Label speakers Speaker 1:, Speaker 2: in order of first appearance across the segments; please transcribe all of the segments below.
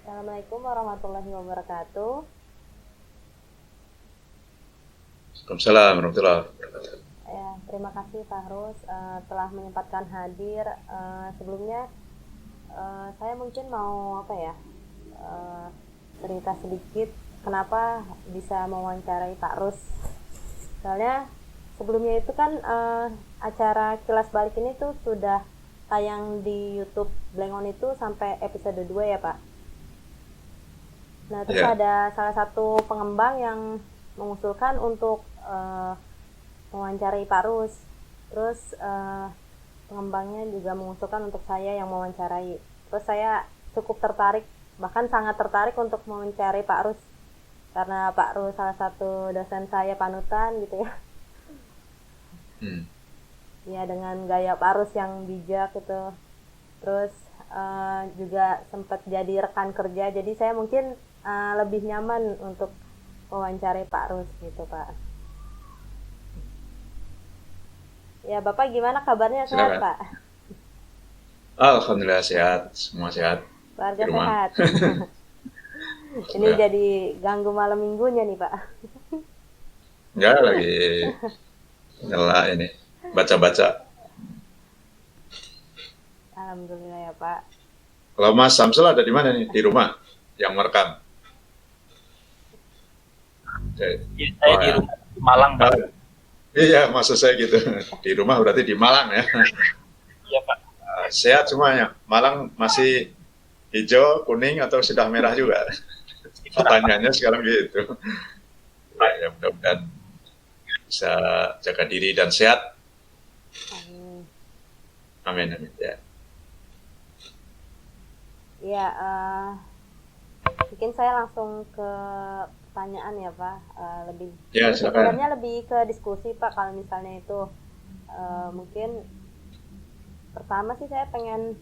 Speaker 1: Assalamualaikum warahmatullahi wabarakatuh.
Speaker 2: Waalaikumsalam warahmatullahi wabarakatuh.
Speaker 1: Ya, terima kasih Pak Rus telah menyempatkan hadir. Sebelumnya saya mungkin mau apa ya eh, cerita sedikit kenapa bisa mewawancarai Pak Rus. Soalnya sebelumnya itu kan acara Kilas Balik ini tuh sudah tayang di YouTube Blengon itu sampai episode 2 ya Pak. Nah, terus
Speaker 2: Ya,
Speaker 1: ada salah satu pengembang yang mengusulkan untuk mewawancarai Pak Rus. Terus pengembangnya juga mengusulkan untuk saya yang mewawancarai. Terus saya cukup tertarik, bahkan sangat tertarik untuk mewawancarai Pak Rus karena Pak Rus salah satu dosen saya panutan gitu ya.
Speaker 2: hmm.
Speaker 1: Ya dengan gaya Pak Rus yang bijak gitu. Terus juga sempat jadi rekan kerja. Jadi saya mungkin lebih nyaman untuk mewawancarai Pak Rus gitu Pak. Ya Bapak gimana kabarnya, sehat
Speaker 2: Silakan.
Speaker 1: Pak?
Speaker 2: Alhamdulillah sehat, semua sehat di
Speaker 1: Keluarga
Speaker 2: rumah.
Speaker 1: sehat. Ini
Speaker 2: Alhamdulillah.
Speaker 1: jadi ganggu malam minggunya nih Pak.
Speaker 2: Enggak lagi nyela ini, baca-baca.
Speaker 1: Alhamdulillah ya Pak.
Speaker 2: Kalau Mas Samsul ada di mana nih? Di rumah yang merekam. Oke.
Speaker 3: Ya, saya
Speaker 2: Oh
Speaker 3: di
Speaker 2: ya.
Speaker 3: rumah di Malang, Pak.
Speaker 2: Ah, iya, maksud saya gitu. Di rumah berarti di Malang ya.
Speaker 3: Iya, Pak.
Speaker 2: Sehat semuanya. Malang masih hijau, kuning atau sudah merah juga?
Speaker 3: Gimana, Pak?
Speaker 2: Pertanyaannya sekarang gitu. Ya, mudah-mudahan bisa jaga diri dan sehat.
Speaker 1: Amin.
Speaker 2: Amin, amin. Ya.
Speaker 1: Ya, mungkin saya langsung ke pertanyaan ya Pak. Lebih
Speaker 2: Ya,
Speaker 1: ini
Speaker 2: silakan.
Speaker 1: sebenarnya lebih ke diskusi Pak. Kalau misalnya itu mungkin pertama sih saya pengen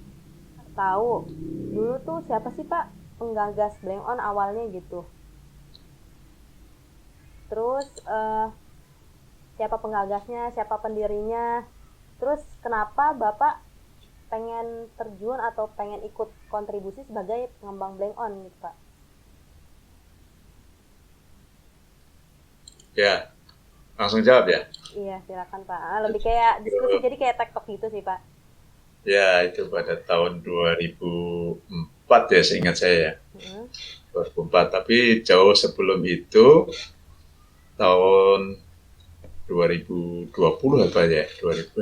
Speaker 1: tahu dulu tuh siapa sih Pak penggagas Blank On awalnya gitu. Terus siapa penggagasnya, siapa pendirinya. Terus kenapa Bapak pengen terjun atau pengen ikut kontribusi sebagai pengembang Blank On gitu Pak?
Speaker 2: Ya, langsung jawab ya.
Speaker 1: Iya silakan Pak. Lebih kayak diskusi jadi kayak tektok gitu sih Pak.
Speaker 2: Ya, itu pada tahun 2004 ya, seingat saya ya.
Speaker 1: Mm-hmm.
Speaker 2: 2004. Tapi jauh sebelum itu, tahun 2020 apa ya? 2000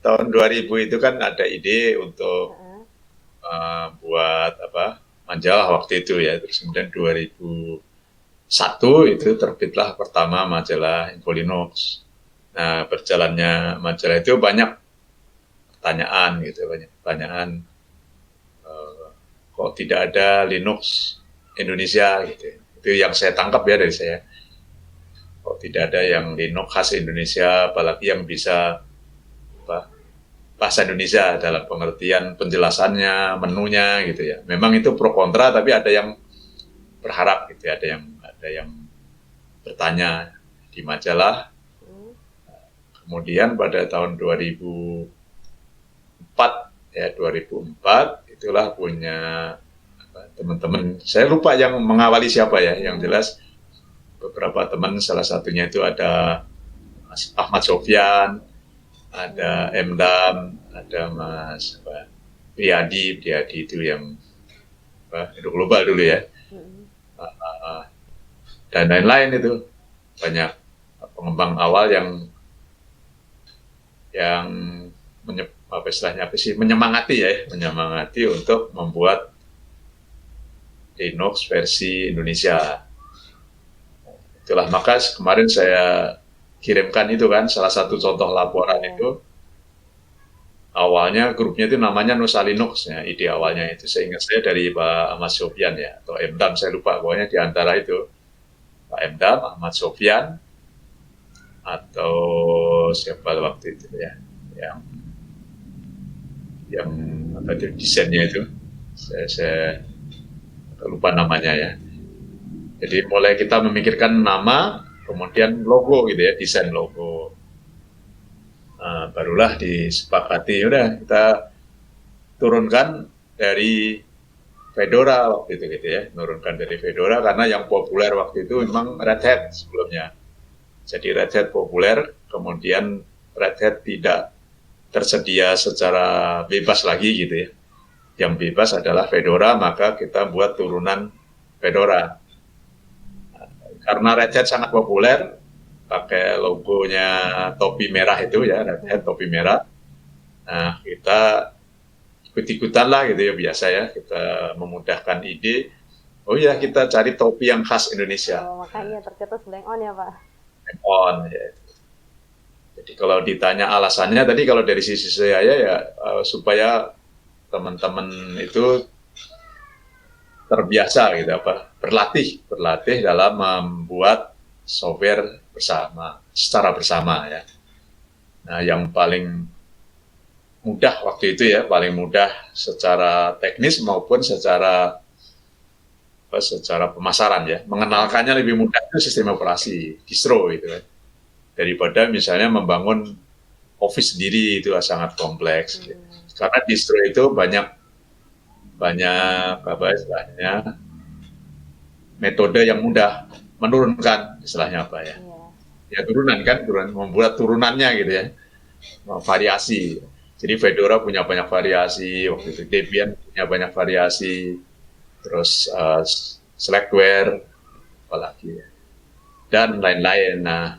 Speaker 2: tahun 2000 itu kan ada ide untuk
Speaker 1: Uh-uh.
Speaker 2: buat apa? Majalah waktu itu ya. Terus kemudian 2001 itu terbitlah pertama majalah Info Linux. Nah, berjalannya majalah itu banyak pertanyaan gitu, banyak pertanyaan kok tidak ada Linux Indonesia gitu. Itu yang saya tangkap ya dari saya. Kok tidak ada yang Linux khas Indonesia, apalagi yang bisa apa, bahasa Indonesia dalam pengertian penjelasannya, menunya gitu ya. Memang itu pro kontra, tapi ada yang berharap gitu, ada yang bertanya di majalah.
Speaker 1: Mm-hmm.
Speaker 2: Kemudian pada tahun 2004 ya 2004 itulah punya teman-teman, saya lupa yang mengawali siapa ya, yang jelas beberapa teman, salah satunya itu ada Mas Ahmad Sofyan, ada Emdam, ada Mas Priyadi itu yang hidup global dulu ya,
Speaker 1: Mm-hmm.
Speaker 2: dan lain-lain itu banyak pengembang awal yang apa istilahnya apa sih, menyemangati untuk membuat Linux versi Indonesia. Itulah maka kemarin saya kirimkan itu kan salah satu contoh laporan
Speaker 1: Yeah.
Speaker 2: itu. Awalnya grupnya itu namanya Nusa Linux ya, ide awalnya itu seingat saya dari Pak Ahmad Sofyan ya, atau Emdam saya lupa, pokoknya di antara itu Pak Emdam, Ahmad Sofyan, atau siapa waktu itu ya, yang yang apa itu desainnya itu, saya lupa namanya ya. Jadi mulai kita memikirkan nama, kemudian logo gitu ya, desain logo. Nah, barulah disepakati, udah kita turunkan dari Fedora waktu itu gitu ya, menurunkan dari Fedora karena yang populer waktu itu memang Red Hat sebelumnya. Jadi Red Hat populer, kemudian Red Hat tidak tersedia secara bebas lagi gitu ya. Yang bebas adalah Fedora, maka kita buat turunan Fedora. Karena Red Hat sangat populer, pakai logonya topi merah itu ya, Red Hat topi merah. Nah, kita ikut-ikutan lah gitu ya, biasa ya, kita memudahkan ide. Oh ya, kita cari topi yang khas Indonesia.
Speaker 1: Oh, makanya tercetus Blank On ya Pak.
Speaker 2: On ya. Jadi kalau ditanya alasannya tadi kalau dari sisi saya ya supaya teman-teman itu terbiasa gitu berlatih dalam membuat software secara bersama ya. Nah, yang paling mudah waktu itu ya, paling mudah secara teknis maupun secara pemasaran ya. Mengenalkannya lebih mudah itu sistem operasi, distro gitu kan. Daripada misalnya membangun Office sendiri itu sangat kompleks. Gitu. Karena distro itu banyak apa istilahnya metode yang mudah menurunkan istilahnya apa ya? Ya turunan, membuat turunannya gitu ya, variasi. Jadi Fedora punya banyak variasi, waktu itu Debian punya banyak variasi, terus Slackware, apalagi ya, dan lain-lain. Nah,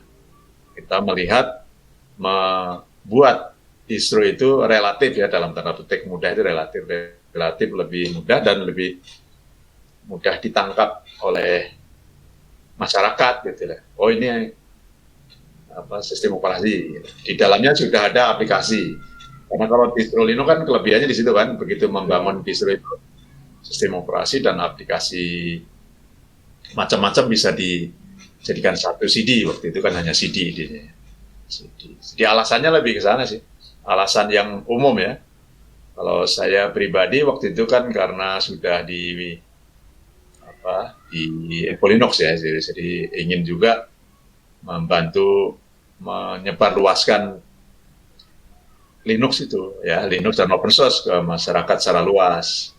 Speaker 2: kita melihat membuat distro itu relatif ya, dalam tanda petik mudah itu relatif lebih mudah dan lebih mudah ditangkap oleh masyarakat gitu ya. Oh ini sistem operasi. Di dalamnya sudah ada aplikasi. Karena kalau distro Linux kan kelebihannya di situ kan, begitu membangun distro itu sistem operasi dan aplikasi macam-macam bisa dijadikan satu CD. Waktu itu kan hanya CD idenya. Jadi alasannya lebih ke sana sih. Alasan yang umum ya. Kalau saya pribadi waktu itu kan karena sudah di Linux ya, jadi ingin juga membantu menyebarluaskan Linux itu ya, Linux dan open source ke masyarakat secara luas.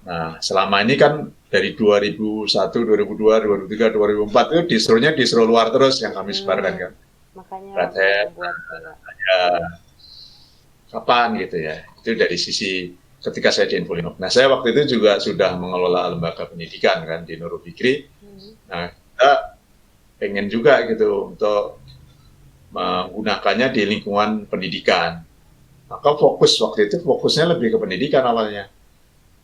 Speaker 2: Nah, selama ini kan dari 2001, 2002, 2003, 2004 itu distro-nya distro luar terus yang kami sebarkan kan.
Speaker 1: Makanya
Speaker 2: ya, kapan gitu ya. Itu dari sisi ketika saya di Infolinux. Nah, saya waktu itu juga sudah mengelola lembaga pendidikan kan di Nurul Fikri. Nah, kita pengen juga gitu untuk menggunakannya di lingkungan pendidikan. Maka fokusnya lebih ke pendidikan awalnya.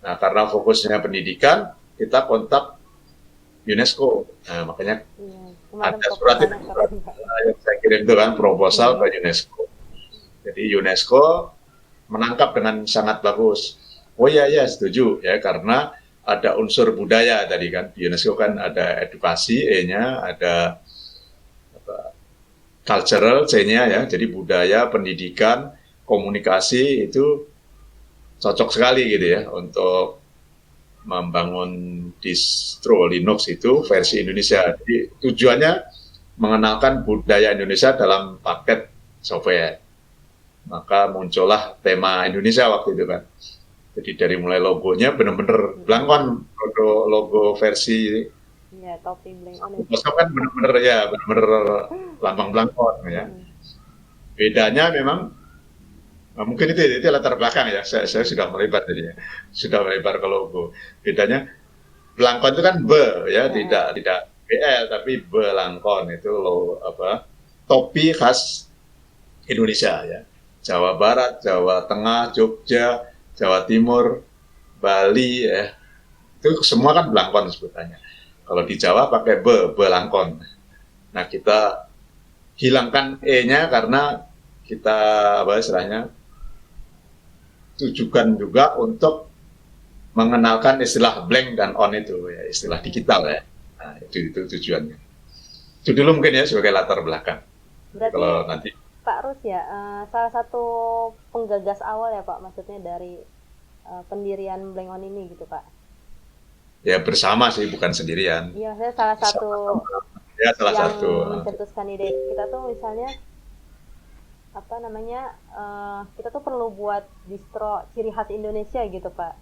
Speaker 2: Nah, karena fokusnya pendidikan, kita kontak UNESCO. Nah, makanya ada surat yang saya kirim itu kan, proposal ke UNESCO. Jadi UNESCO menangkap dengan sangat bagus. Oh ya setuju ya, karena ada unsur budaya tadi kan, di UNESCO kan ada edukasi E-nya, ada cultural C-nya ya, jadi budaya, pendidikan, komunikasi itu cocok sekali gitu ya untuk membangun distro Linux itu versi Indonesia. Jadi tujuannya mengenalkan budaya Indonesia dalam paket software. Maka muncullah tema Indonesia waktu itu kan. Jadi dari mulai logonya benar-benar Blankon, logo versi
Speaker 1: topi Blank On
Speaker 2: itu kan benar-benar lambang Blankon ya. Bedanya memang mungkin itu latar belakang ya. Saya sudah melebar tadi ya. Sudah melebar ke logo. Bedanya Blankon itu kan ya, tidak BL tapi Blankon itu topi khas Indonesia ya. Jawa Barat, Jawa Tengah, Jogja, Jawa Timur, Bali ya. Itu semua kan Blankon sebutannya. Kalau di Jawa pakai Belangkon. Nah, kita hilangkan E-nya karena kita istilahnya tujukan juga untuk mengenalkan istilah blank dan on itu ya, istilah digital ya. Nah, itu tujuannya. Itu dulu mungkin ya sebagai latar belakang.
Speaker 1: Berarti
Speaker 2: kalau nanti
Speaker 1: Pak Rus ya, salah satu penggagas awal ya Pak, maksudnya dari pendirian Blank On ini gitu Pak?
Speaker 2: Ya bersama sih, bukan sendirian.
Speaker 1: Iya, saya salah satu yang mencetuskan ide kita tuh misalnya kita tuh perlu buat distro ciri khas Indonesia gitu Pak.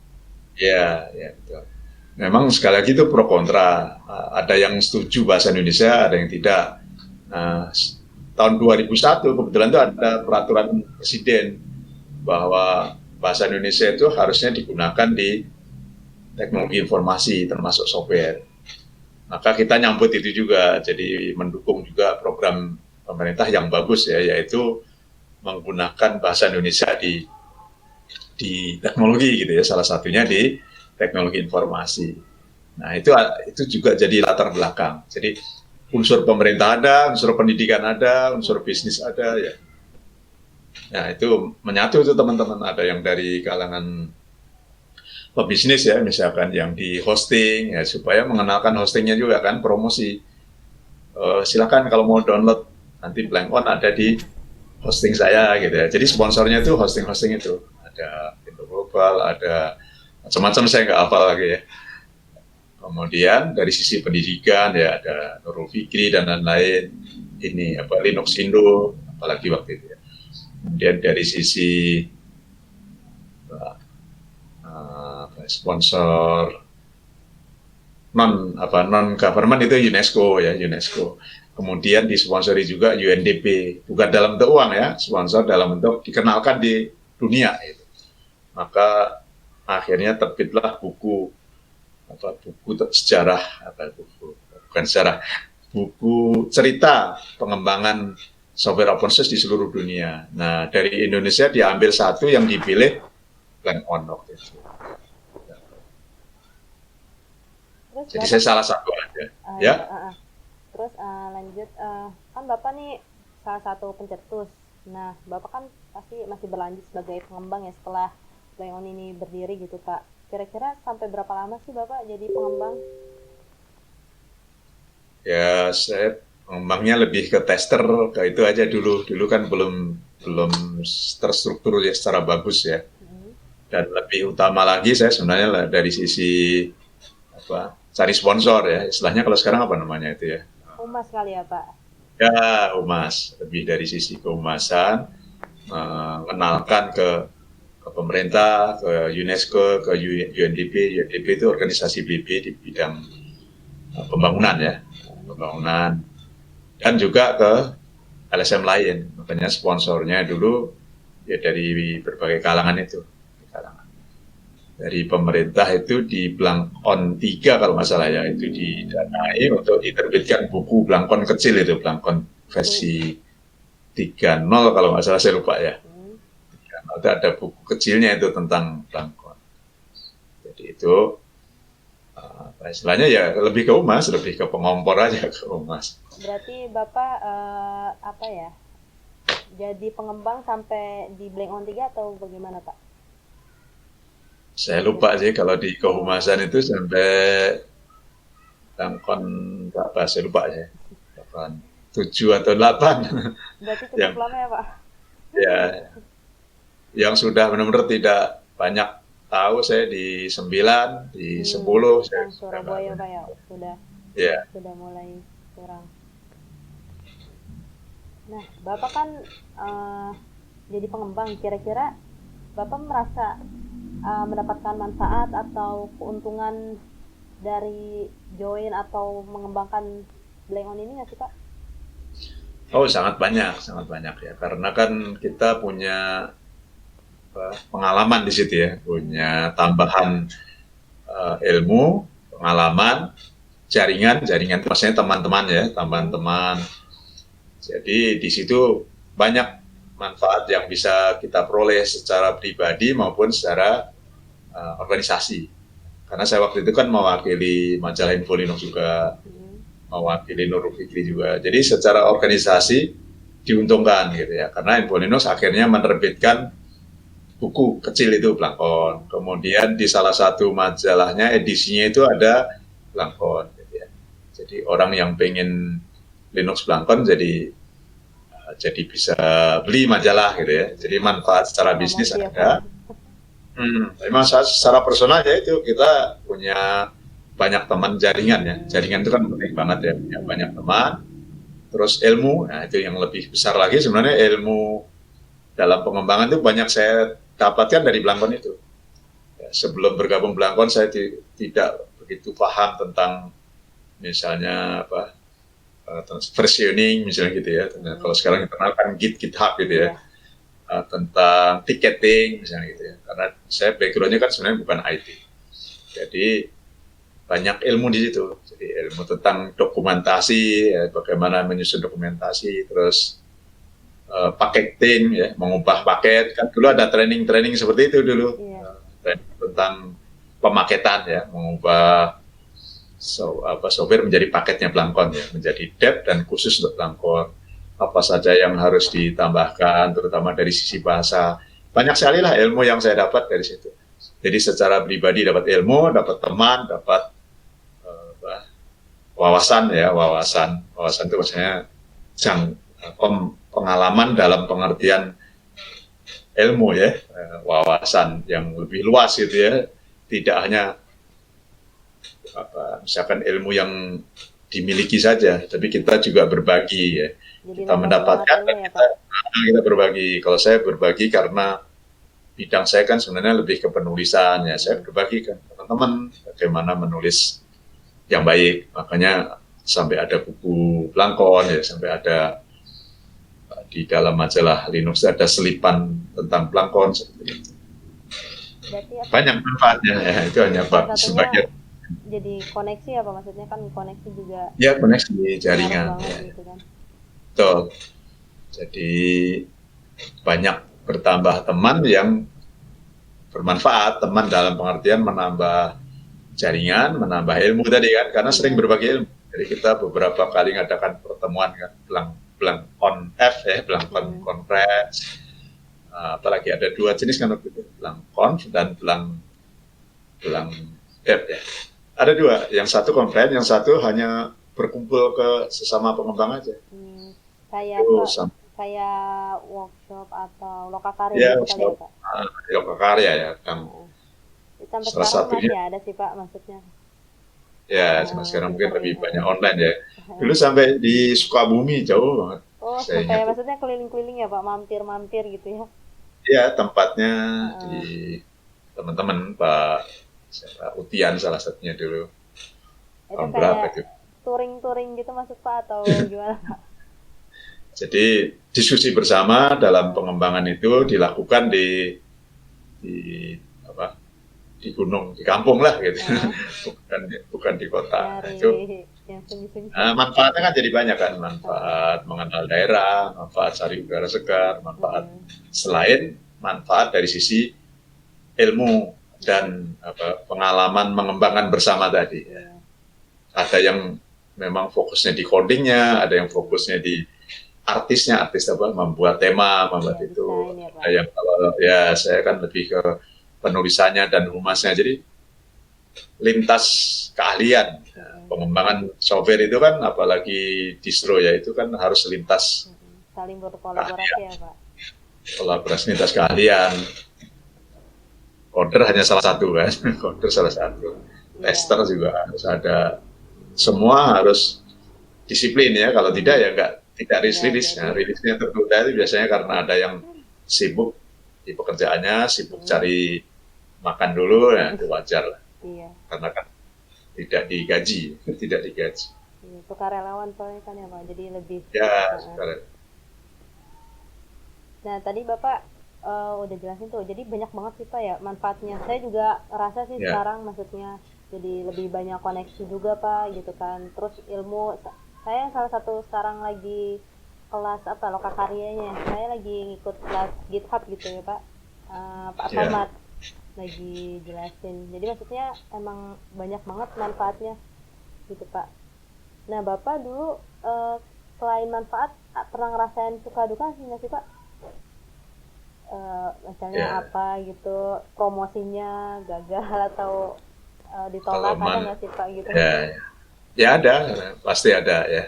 Speaker 2: Ya, ya betul. Memang sekali lagi itu pro kontra. Ada yang setuju bahasa Indonesia, ada yang tidak. Nah, tahun 2001 kebetulan itu ada peraturan presiden bahwa bahasa Indonesia itu harusnya digunakan di teknologi informasi termasuk software. Maka kita nyambut itu juga, jadi mendukung juga program pemerintah yang bagus ya, yaitu menggunakan bahasa Indonesia di teknologi gitu ya, salah satunya di teknologi informasi. Nah itu juga jadi latar belakang. Jadi unsur pemerintah ada, unsur pendidikan ada, unsur bisnis ada ya. Nah itu menyatu itu teman-teman, ada yang dari kalangan pebisnis ya, misalkan yang di hosting ya, supaya mengenalkan hostingnya juga kan, promosi. Silakan kalau mau download nanti Blank On ada di hosting saya gitu ya. Jadi sponsornya itu hosting-hosting itu. Ada Indo Global, ada macam-macam, saya nggak hafal lagi ya. Kemudian dari sisi pendidikan ya ada Nurul Fikri dan lain-lain. Ini apa Linux Indo, apalagi waktu itu ya. Kemudian dari sisi sponsor non government itu UNESCO ya, UNESCO. Kemudian disponsori juga UNDP, bukan dalam bentuk uang ya, sponsor dalam bentuk dikenalkan di dunia itu. Maka akhirnya terbitlah buku sejarah, bukan sejarah, buku cerita pengembangan software open source di seluruh dunia. Nah, dari Indonesia diambil satu yang dipilih Blank On waktu itu.
Speaker 1: Terus
Speaker 2: Jadi
Speaker 1: Bapak,
Speaker 2: saya salah satu aja, ya.
Speaker 1: Terus lanjut, kan Bapak nih salah satu pencetus. Nah, Bapak kan pasti masih berlanjut sebagai pengembang ya setelah Blank On ini berdiri gitu Pak. Kira-kira sampai berapa lama sih Bapak jadi pengembang?
Speaker 2: Ya, saya pengembangnya lebih ke tester, ke itu aja dulu. Dulu kan belum terstruktur ya secara bagus ya. Dan lebih utama lagi saya sebenarnya dari sisi cari sponsor ya. Istilahnya kalau sekarang apa namanya itu ya?
Speaker 1: Humas kali ya Pak?
Speaker 2: Ya, humas. Lebih dari sisi kehumasan, mengenalkan ke pemerintah, ke UNESCO, ke UNDP. UNDP itu organisasi PBB di bidang pembangunan ya. Pembangunan. Dan juga ke LSM lain. Makanya sponsornya dulu ya dari berbagai kalangan itu. Dari pemerintah itu di Blank On 3 kalau nggak salah ya, itu didanai untuk diterbitkan buku Blank On kecil itu, Blank On versi 3.0 kalau nggak salah, saya lupa ya. 3.0 itu ada buku kecilnya itu tentang Blank On. Jadi itu istilahnya ya lebih ke humas, lebih ke pengompor aja ke humas.
Speaker 1: Berarti Bapak jadi pengembang sampai di Blank On 3 atau bagaimana Pak?
Speaker 2: Saya lupa sih kalau di kehumasan itu sampai Blank On berapa, saya lupa ya. 7 atau 8.
Speaker 1: Berarti cukup lama ya Pak?
Speaker 2: Ya, yang sudah benar-benar tidak banyak tahu saya di 9, di 10.
Speaker 1: Kan Surabaya Pak ya, sudah mulai kurang. Nah, Bapak kan jadi pengembang, kira-kira Bapak merasa mendapatkan manfaat atau keuntungan dari join atau mengembangkan Blank On ini nggak sih Pak?
Speaker 2: Oh, sangat banyak ya. Karena kan kita punya pengalaman di situ ya, punya tambahan ilmu, pengalaman, jaringan itu maksudnya teman-teman ya, teman-teman. Jadi di situ banyak manfaat yang bisa kita peroleh secara pribadi maupun secara organisasi. Karena saya waktu itu kan mewakili majalah Info Linux juga, mewakili Nurul Fikri juga. Jadi secara organisasi diuntungkan gitu ya. Karena Info Linux akhirnya menerbitkan buku kecil itu Blank On. Kemudian di salah satu majalahnya edisinya itu ada Blank On gitu ya. Jadi orang yang pengen Linux Blank On jadi bisa beli majalah gitu ya. Jadi manfaat secara bisnis ada. Memang secara personal ya itu kita punya banyak teman, jaringan ya. Jaringan itu kan penting banget ya. Punya banyak teman. Terus ilmu, nah itu yang lebih besar lagi sebenarnya, ilmu dalam pengembangan itu banyak saya dapatkan dari Blank On itu. Ya, sebelum bergabung Blangkon saya tidak begitu paham tentang misalnya apa versioning misalnya gitu ya. Kalau sekarang kita kenal kan GitHub gitu ya.
Speaker 1: Iya.
Speaker 2: Tentang ticketing misalnya gitu ya. Karena saya backgroundnya kan sebenarnya bukan IT. Jadi banyak ilmu di situ. Jadi ilmu tentang dokumentasi, ya, bagaimana menyusun dokumentasi, terus paketing, ya, mengubah paket. Kan dulu ada training seperti itu dulu.
Speaker 1: Iya.
Speaker 2: Training tentang pemaketan, ya, mengubah software menjadi paketnya Blangkon, ya, menjadi dev dan khusus untuk Blangkon. Apa saja yang harus ditambahkan, terutama dari sisi bahasa. Banyak sekali lah ilmu yang saya dapat dari situ. Jadi secara pribadi dapat ilmu, dapat teman, dapat wawasan, ya, wawasan itu maksudnya pengalaman dalam pengertian ilmu, ya, wawasan yang lebih luas gitu ya, tidak hanya misalkan ilmu yang dimiliki saja, tapi kita juga berbagi, ya.
Speaker 1: Jadi
Speaker 2: Kita mendapatkan dan
Speaker 1: ya,
Speaker 2: kita berbagi. Kalau saya berbagi karena bidang saya kan sebenarnya lebih ke penulisan, ya, saya berbagi kan teman-teman bagaimana menulis yang baik, makanya sampai ada buku Blangkon, ya, sampai ada di dalam majalah Linux ada selipan tentang Blangkon seperti itu. Banyak manfaatnya, ya, itu hanya sebagian.
Speaker 1: Jadi koneksi apa maksudnya, kan koneksi juga.
Speaker 2: Ya, koneksi jaringan. Ya.
Speaker 1: Gitu kan.
Speaker 2: Betul. Jadi banyak bertambah teman yang bermanfaat, teman dalam pengertian menambah jaringan, menambah ilmu tadi kan, karena sering berbagi ilmu. Jadi kita beberapa kali ngadakan pertemuan kan, Blangkon F, ya, Blangkon Conference. Apalagi ada 2 jenis kan waktu itu, Blangkon dan Blang Dev, ya. Ada 2, yang satu conference, yang satu hanya berkumpul ke sesama pengembang aja.
Speaker 1: Kayak workshop atau lokakarya
Speaker 2: ya,
Speaker 1: gitu kali ya, Pak?
Speaker 2: Lokakarya, ya, kan.
Speaker 1: Sampai
Speaker 2: salah
Speaker 1: sekarang
Speaker 2: satunya
Speaker 1: masih ada sih, Pak, maksudnya.
Speaker 2: Ya, sekarang mungkin lebih banyak online, ya. Dulu sampai di Sukabumi, jauh banget.
Speaker 1: Oh, sampai maksudnya keliling-keliling ya, Pak, mampir-mampir gitu ya?
Speaker 2: Ya, tempatnya di teman-teman Pak Utian salah satunya dulu.
Speaker 1: Itu kayak touring-touring gitu maksud Pak, atau gimana, Pak?
Speaker 2: Jadi diskusi bersama dalam pengembangan itu dilakukan di gunung, di kampung lah gitu, bukan di kota. Itu manfaatnya kan jadi banyak kan, manfaat mengenal daerah, manfaat cari udara segar, manfaat selain manfaat dari sisi ilmu dan pengalaman mengembangkan bersama tadi. Ada yang memang fokusnya di codingnya, ada yang fokusnya di artisnya, membuat tema, membuat itu. Ada yang kalau ya saya kan lebih ke penulisannya dan humasnya, jadi lintas keahlian. Pengembangan software itu kan, apalagi distro, ya, itu kan harus lintas
Speaker 1: saling berkolaborasi, ya, Pak.
Speaker 2: Kolaborasi lintas keahlian. Coder hanya salah satu kan, coder salah satu. Tester juga harus ada. Semua harus disiplin, ya. Kalau tidak ya tidak rilis. Nah, rilisnya tertunda itu biasanya karena ada yang sibuk di pekerjaannya, sibuk cari makan dulu, ya, itu wajar lah.
Speaker 1: Iya.
Speaker 2: Karena kan tidak digaji. Iya,
Speaker 1: tukar relawan soalnya kan, ya, Pak. Jadi lebih.
Speaker 2: Ya,
Speaker 1: Nah, tadi Bapak udah jelasin tuh. Jadi banyak banget sih, Pak, ya, manfaatnya. Saya juga rasa sih sekarang, maksudnya jadi lebih banyak koneksi juga, Pak, gitu kan. Terus ilmu, saya salah satu sekarang lagi kelas lokakaryanya. Saya lagi ngikut kelas GitHub gitu ya, Pak. Pak Somad lagi jelasin. Jadi maksudnya emang banyak banget manfaatnya gitu, Pak. Nah, Bapak dulu selain manfaat pernah ngerasain suka duka sih nggak sih, Pak? Misalnya apa gitu, promosinya gagal atau ditolak, ada nggak sih, Pak, gitu?
Speaker 2: Ya ada, pasti ada, ya.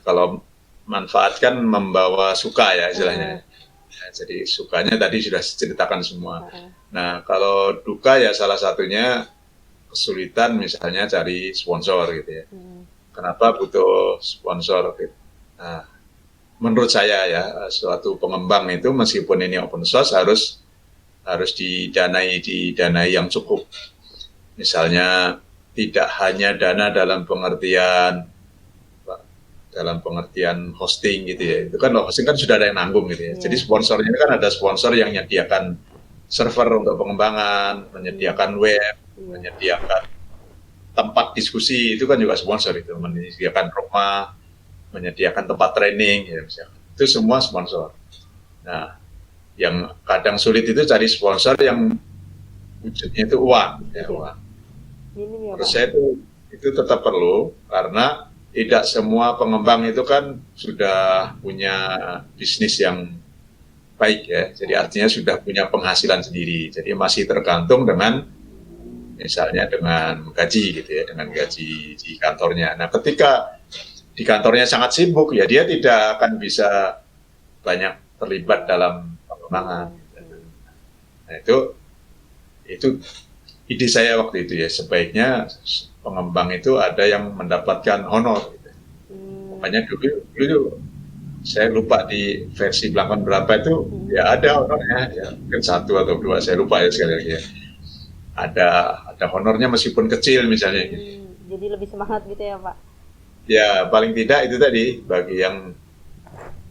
Speaker 2: Kalau manfaat kan membawa suka, ya, istilahnya. Jadi sukanya tadi sudah ceritakan semua. Nah, kalau duka ya salah satunya kesulitan misalnya cari sponsor gitu, ya. Kenapa butuh sponsor? Nah, menurut saya, ya, suatu pengembang itu meskipun ini open source harus harus didanai yang cukup. Misalnya tidak hanya dana dalam pengertian hosting gitu ya. Itu kan hosting kan sudah ada yang nanggung gitu ya. Jadi sponsornya kan ada sponsor yang menyediakan server untuk pengembangan, menyediakan web, menyediakan tempat diskusi, itu kan juga sponsor itu, menyediakan rumah, menyediakan tempat training ya misalnya. Itu semua sponsor. Nah, yang kadang sulit itu cari sponsor yang wujudnya itu uang, ya uang. Menurut saya itu tetap perlu karena tidak semua pengembang itu kan sudah punya bisnis yang baik ya, jadi artinya sudah punya penghasilan sendiri, jadi masih tergantung dengan misalnya dengan gaji gitu ya, dengan gaji di kantornya. Nah, ketika di kantornya sangat sibuk ya dia tidak akan bisa banyak terlibat dalam pengembangan. Nah, itu ide saya waktu itu ya, sebaiknya pengembang itu ada yang mendapatkan honor gitu. Makanya dulu saya lupa di versi Blangkon berapa itu ya ada honornya ya, mungkin 1 atau 2 saya lupa ya sekali lagi ya. Ada honornya meskipun kecil misalnya gitu.
Speaker 1: Jadi lebih semangat gitu ya Pak?
Speaker 2: Ya paling tidak itu tadi bagi yang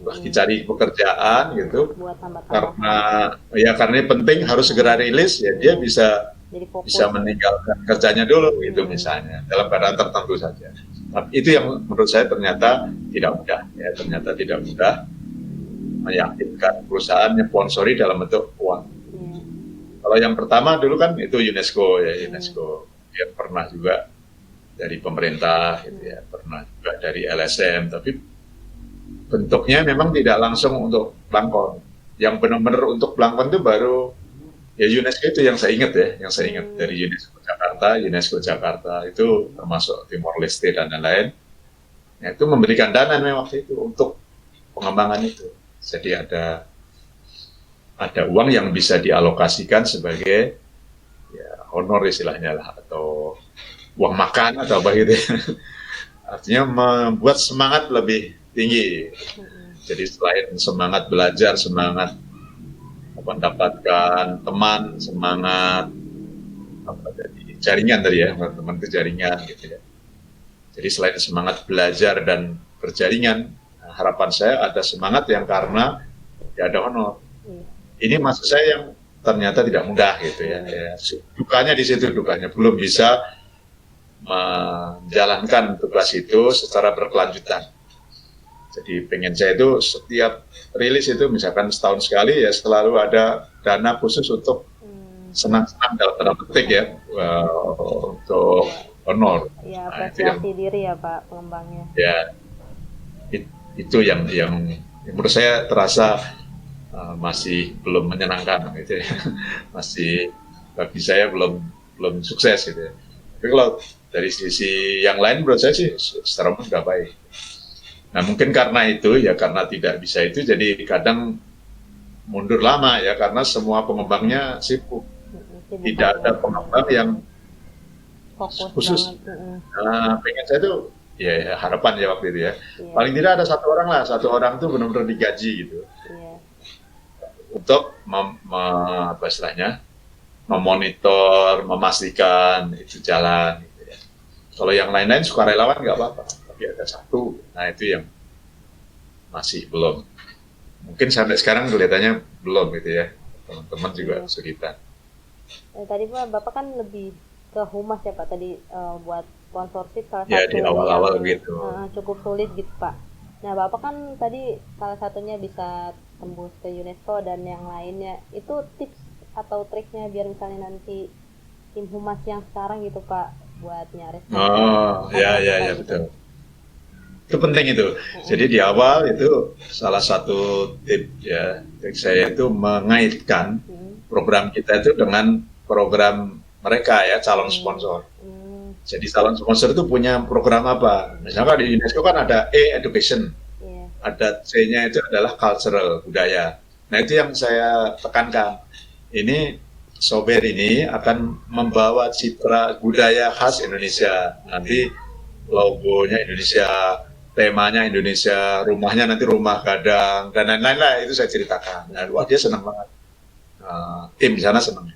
Speaker 2: lagi cari pekerjaan gitu,
Speaker 1: buat karena penting harus segera rilis ya, dia bisa meninggalkan kerjanya dulu gitu misalnya dalam keadaan tertentu saja. Tapi itu yang menurut saya ternyata tidak mudah ya, ternyata tidak mudah meyakinkan perusahaan sponsori dalam bentuk uang. Kalau yang pertama dulu kan itu UNESCO ya, UNESCO dia pernah juga dari pemerintah gitu ya, pernah juga dari LSM, tapi bentuknya memang tidak langsung untuk Blangkon. Yang benar-benar untuk Blangkon itu baru ya UNESCO itu yang saya ingat dari UNESCO Jakarta itu termasuk Timor Leste dan lain-lain. Nah, itu memberikan dana memang waktu itu untuk pengembangan itu. Jadi ada uang yang bisa dialokasikan sebagai ya, honor istilahnya lah, atau uang makan atau apa gitu. Artinya membuat semangat lebih tinggi. Jadi selain semangat belajar, semangat mendapatkan teman, semangat jaringan tadi ya, teman-teman itu jaringan gitu ya. Jadi selain semangat belajar dan berjaringan, harapan saya ada semangat yang karena ya ada honor. Ini maksud saya yang ternyata tidak mudah gitu ya. Dukanya di situ, belum bisa menjalankan tugas itu secara berkelanjutan. Jadi pengen saya itu setiap rilis itu misalkan setahun sekali ya selalu ada dana khusus untuk senang-senang dalam tanda petik ya, untuk honor. Ya, apresiasi diri ya Pak pengembangnya.
Speaker 2: Ya, itu yang menurut saya terasa masih belum menyenangkan gitu ya. Masih bagi saya belum sukses gitu ya. Tapi kalau dari sisi yang lain menurut saya sih secara umum sudah baik. Nah mungkin karena itu ya, karena tidak bisa itu jadi kadang mundur lama ya, karena semua pengembangnya sibuk. Tidak ada pengembang yang khusus. Nah, pengen saya tuh ya harapan ya waktu itu ya. Paling tidak ada satu orang tuh benar-benar digaji gitu. Untuk apa istilahnya, memonitor, memastikan itu jalan gitu ya. Kalau yang lain-lain sukarelawan nggak apa-apa, tapi ada satu, nah itu yang masih belum. Mungkin sampai sekarang kelihatannya belum gitu ya, teman-teman juga kesulitan.
Speaker 1: Tadi Bapak kan lebih ke humas ya Pak, tadi buat sponsorship salah
Speaker 2: ya,
Speaker 1: satu
Speaker 2: di awal-awal gitu.
Speaker 1: Cukup sulit gitu Pak. Nah Bapak kan tadi salah satunya bisa tembus ke UNESCO dan yang lainnya, itu tips atau triknya biar misalnya nanti tim humas yang sekarang gitu Pak buat nyaris.
Speaker 2: Ya betul. Itu penting itu. Jadi di awal itu salah satu trik saya itu mengaitkan program kita itu dengan program mereka ya, calon sponsor. Jadi calon sponsor itu punya program apa? Misalnya di UNESCO kan ada education, ada C-nya itu adalah cultural, budaya. Nah itu yang saya tekankan. Ini software ini akan membawa citra budaya khas Indonesia. Nanti logonya Indonesia, temanya Indonesia, rumahnya nanti rumah gadang dan lain-lain lah, itu saya ceritakan. Nah, wah dia senang banget. tim di sana senang.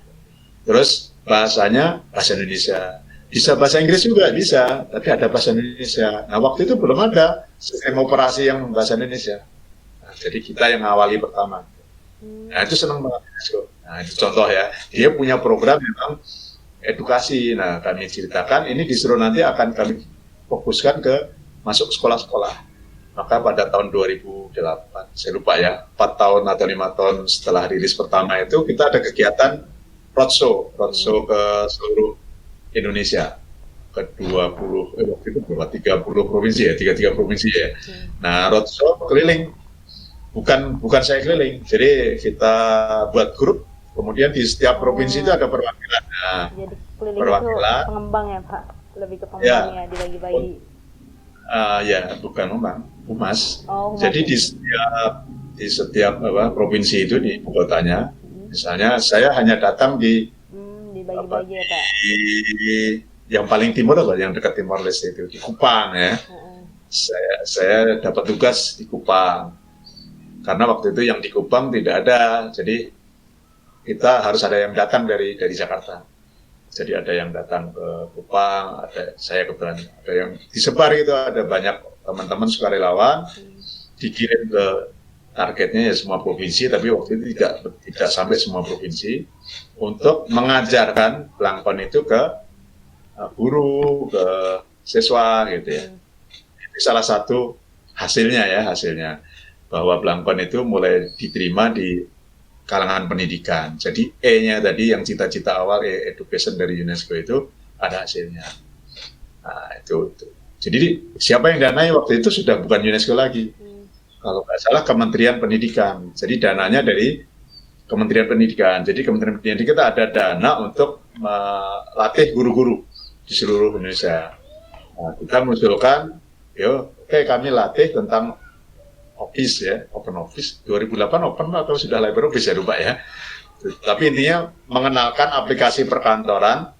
Speaker 2: Terus bahasanya bahasa Indonesia, bisa bahasa Inggris juga bisa, tapi ada bahasa Indonesia. Nah waktu itu belum ada sistem operasi yang bahasa Indonesia. Nah, jadi kita yang ngawali pertama. Nah itu senang banget UNESCO. Nah itu contoh ya, dia punya program memang edukasi. Nah kami ceritakan ini disuruh nanti akan kami fokuskan ke masuk sekolah-sekolah. Maka pada tahun 2008, saya lupa ya, 4 tahun atau 5 tahun setelah rilis pertama itu, kita ada kegiatan roadshow ke seluruh Indonesia, ke 20, waktu itu berapa, 30 provinsi ya, 33 provinsi ya. Nah, roadshow keliling, bukan saya keliling, jadi kita buat grup, kemudian di setiap provinsi itu ada perwakilan. Nah,
Speaker 1: jadi keliling
Speaker 2: perwakilan,
Speaker 1: itu pengembang ya Pak, lebih ke pengembang ya dibagi-bagi.
Speaker 2: Ya bukan memang humas.
Speaker 1: Humas.
Speaker 2: Jadi di setiap provinsi itu di ibu kotanya, misalnya saya hanya datang
Speaker 1: dibagi-bagi ya Pak.
Speaker 2: Di yang paling timur apa, yang dekat Timor Leste itu di Kupang ya. Saya dapat tugas di Kupang karena waktu itu yang di Kupang tidak ada, jadi kita harus ada yang datang dari Jakarta. Jadi ada yang datang ke Kupang, saya kebetulan ada yang disebar itu, ada banyak teman-teman sukarelawan dikirim ke targetnya ya semua provinsi, tapi waktu itu tidak sampai semua provinsi untuk mengajarkan Blangkon itu ke guru, ke siswa gitu ya. Itu salah satu hasilnya bahwa Blangkon itu mulai diterima di kalangan pendidikan. Jadi E-nya tadi yang cita-cita awal education dari UNESCO itu ada hasilnya. Nah, itu. Jadi siapa yang danai waktu itu sudah bukan UNESCO lagi. Kalau nggak salah Kementerian Pendidikan. Jadi dananya dari Kementerian Pendidikan. Jadi Kementerian Pendidikan kita ada dana untuk melatih guru-guru di seluruh Indonesia. Nah, kita mengusulkan, kami latih tentang Office ya, Open Office 2008 Open atau sudah LibreOffice ya lupa ya. Tapi intinya mengenalkan aplikasi perkantoran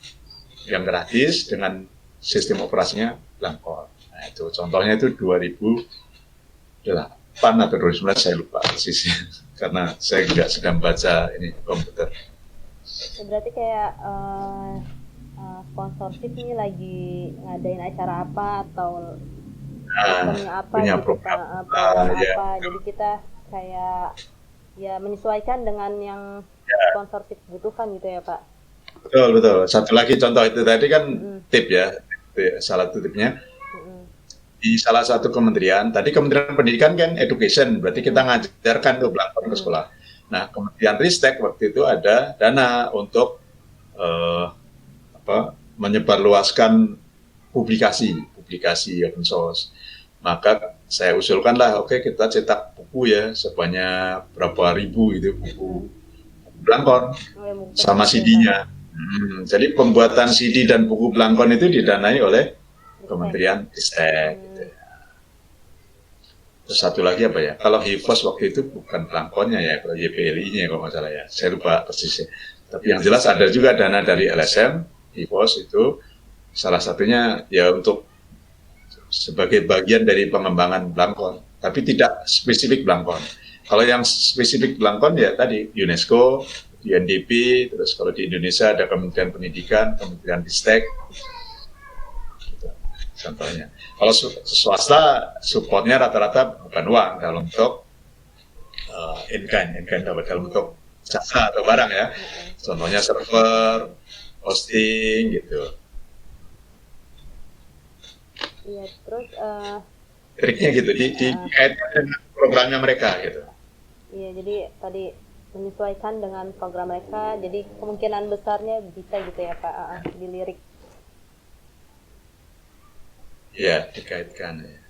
Speaker 2: yang gratis dengan sistem operasinya Blangkon. Nah itu contohnya itu 2008 atau 2019 saya lupa persisnya karena saya juga sedang baca ini komputer.
Speaker 1: Berarti kayak sponsorship ini lagi ngadain acara apa atau
Speaker 2: punya
Speaker 1: gitu,
Speaker 2: program
Speaker 1: ya. Jadi kita kayak ya menyesuaikan dengan yang sponsorship butuhkan gitu ya Pak.
Speaker 2: Betul. Satu lagi contoh itu tadi kan tip ya, salah satu tipnya di salah satu kementerian. Tadi Kementerian Pendidikan kan education, berarti kita ngajarkan tuh Blangkon ke sekolah. Nah Kementerian Ristek waktu itu ada dana untuk menyebarluaskan publikasi open source. Maka saya usulkanlah, kita cetak buku ya sebanyak berapa ribu itu buku Blangkon sama CD-nya. Jadi pembuatan CD dan buku Blangkon itu didanai oleh Kementerian Ristek. Gitu. Terus satu lagi apa ya? Kalau HIVOS waktu itu bukan Blangkonnya ya, kalau YPLI-nya kalau nggak salah ya. Saya lupa persisnya. Tapi yang jelas ada juga dana dari LSM, HIVOS itu salah satunya ya untuk sebagai bagian dari pengembangan Blangkon, tapi tidak spesifik Blangkon. Kalau yang spesifik Blangkon ya tadi UNESCO, UNDP, terus kalau di Indonesia ada Kementerian Pendidikan, Kementerian Ristek, gitu, contohnya. Kalau swasta supportnya rata-rata bukan uang, kalau untuk in-kind dalam bentuk jasa atau barang ya, contohnya server, hosting gitu.
Speaker 1: Iya, terus
Speaker 2: triknya gitu, dikaitkan dengan programnya mereka gitu.
Speaker 1: Iya, jadi tadi menyesuaikan dengan program mereka, jadi kemungkinan besarnya bisa gitu ya Pak, dilirik.
Speaker 2: Iya, dikaitkan ya.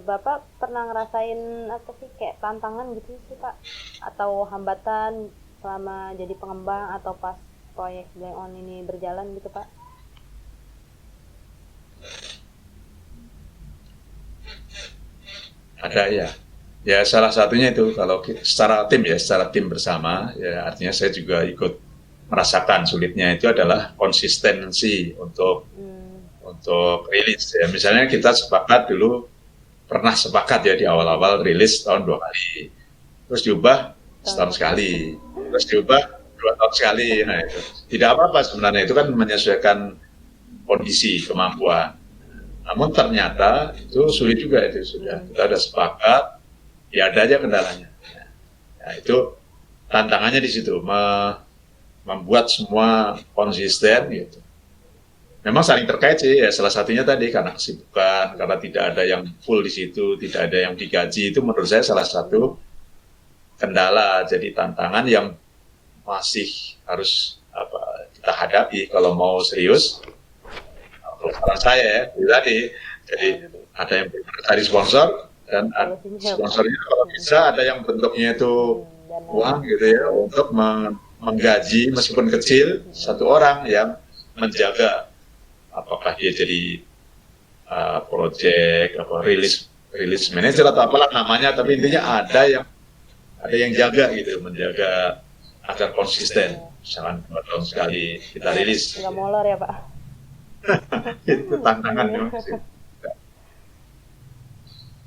Speaker 1: Bapak pernah ngerasain apa sih kayak tantangan gitu sih Pak? Atau hambatan selama jadi pengembang atau pas proyek Blangkon ini berjalan gitu Pak?
Speaker 2: Ada ya salah satunya itu kalau secara tim bersama ya, artinya saya juga ikut merasakan sulitnya itu adalah konsistensi untuk rilis ya. Misalnya kita pernah sepakat ya di awal-awal rilis tahun 2 kali, terus diubah setahun sekali. terus diubah 2 tahun sekali. Nah itu tidak apa-apa sebenarnya, itu kan menyesuaikan kondisi kemampuan. Namun ternyata itu sulit juga, itu sudah kita ada sepakat, ya ada aja kendalanya. Nah itu tantangannya di situ, membuat semua konsisten gitu. Memang saling terkait sih, ya salah satunya tadi karena kesibukan, karena tidak ada yang full di situ, tidak ada yang digaji, itu menurut saya salah satu kendala, jadi tantangan yang masih harus kita hadapi kalau mau serius. Kalau saran saya ya, itu tadi, jadi ada yang dari sponsor, dan sponsornya kalau bisa ada yang bentuknya itu uang gitu ya, untuk menggaji meskipun kecil satu orang yang menjaga, apakah dia jadi project rilis manager atau apalah namanya, tapi intinya ada yang jaga gitu, menjaga agar konsisten. Misalkan 2 tahun sekali kita rilis.
Speaker 1: Nggak molor ya Pak?
Speaker 2: Itu tantangannya.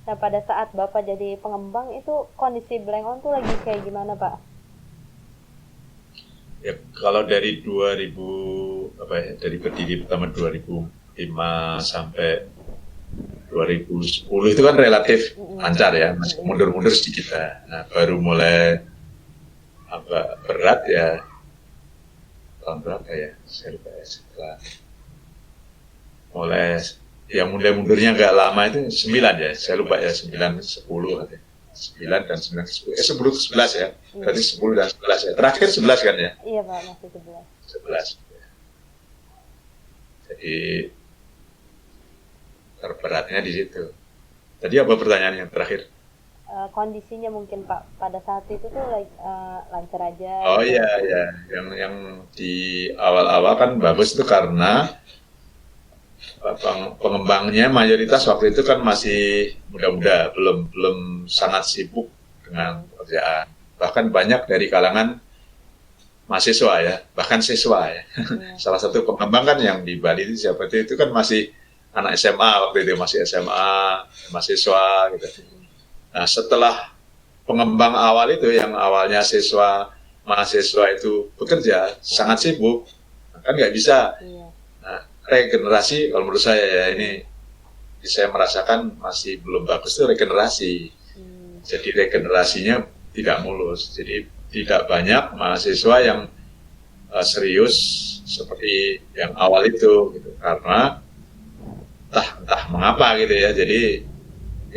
Speaker 1: Nah pada saat Bapak jadi pengembang itu kondisi Blank On tuh lagi kayak gimana Pak?
Speaker 2: Ya kalau dari 2000 dari berdiri pertama 2005 sampai 2010 itu kan relatif lancar ya, masih mundur-mundur sedikit. Nah baru mulai berat ya tahun berapa ya, saya lupa ya, setelah mulai yang mundurnya agak lama itu 9 ya, saya lupa ya, 9, 10 katanya. 9 dan 9 ke 10, 10 ke 11 ya, berarti 10 dan 11 ya, terakhir 11 kan ya?
Speaker 1: Iya Pak, masih 11.
Speaker 2: 11 ya. Jadi terberatnya di situ. Tadi apa pertanyaan yang terakhir?
Speaker 1: Kondisinya mungkin Pak pada saat itu tuh lancar aja.
Speaker 2: Oh iya ya, yang di awal-awal kan bagus itu karena pengembangnya mayoritas waktu itu kan masih muda-muda, belum sangat sibuk dengan pekerjaan. Bahkan banyak dari kalangan mahasiswa ya, bahkan siswa ya. Salah satu pengembang kan yang di Bali itu siapa itu kan masih anak SMA waktu itu, masih SMA, mahasiswa gitu. Nah setelah pengembang awal itu yang awalnya mahasiswa itu bekerja sangat sibuk, kan nggak bisa. Nah, regenerasi kalau menurut saya ya, ini saya merasakan masih belum bagus tuh regenerasi. Jadi regenerasinya tidak mulus. Jadi tidak banyak mahasiswa yang serius seperti yang awal itu gitu. Karena entah mengapa gitu ya. Jadi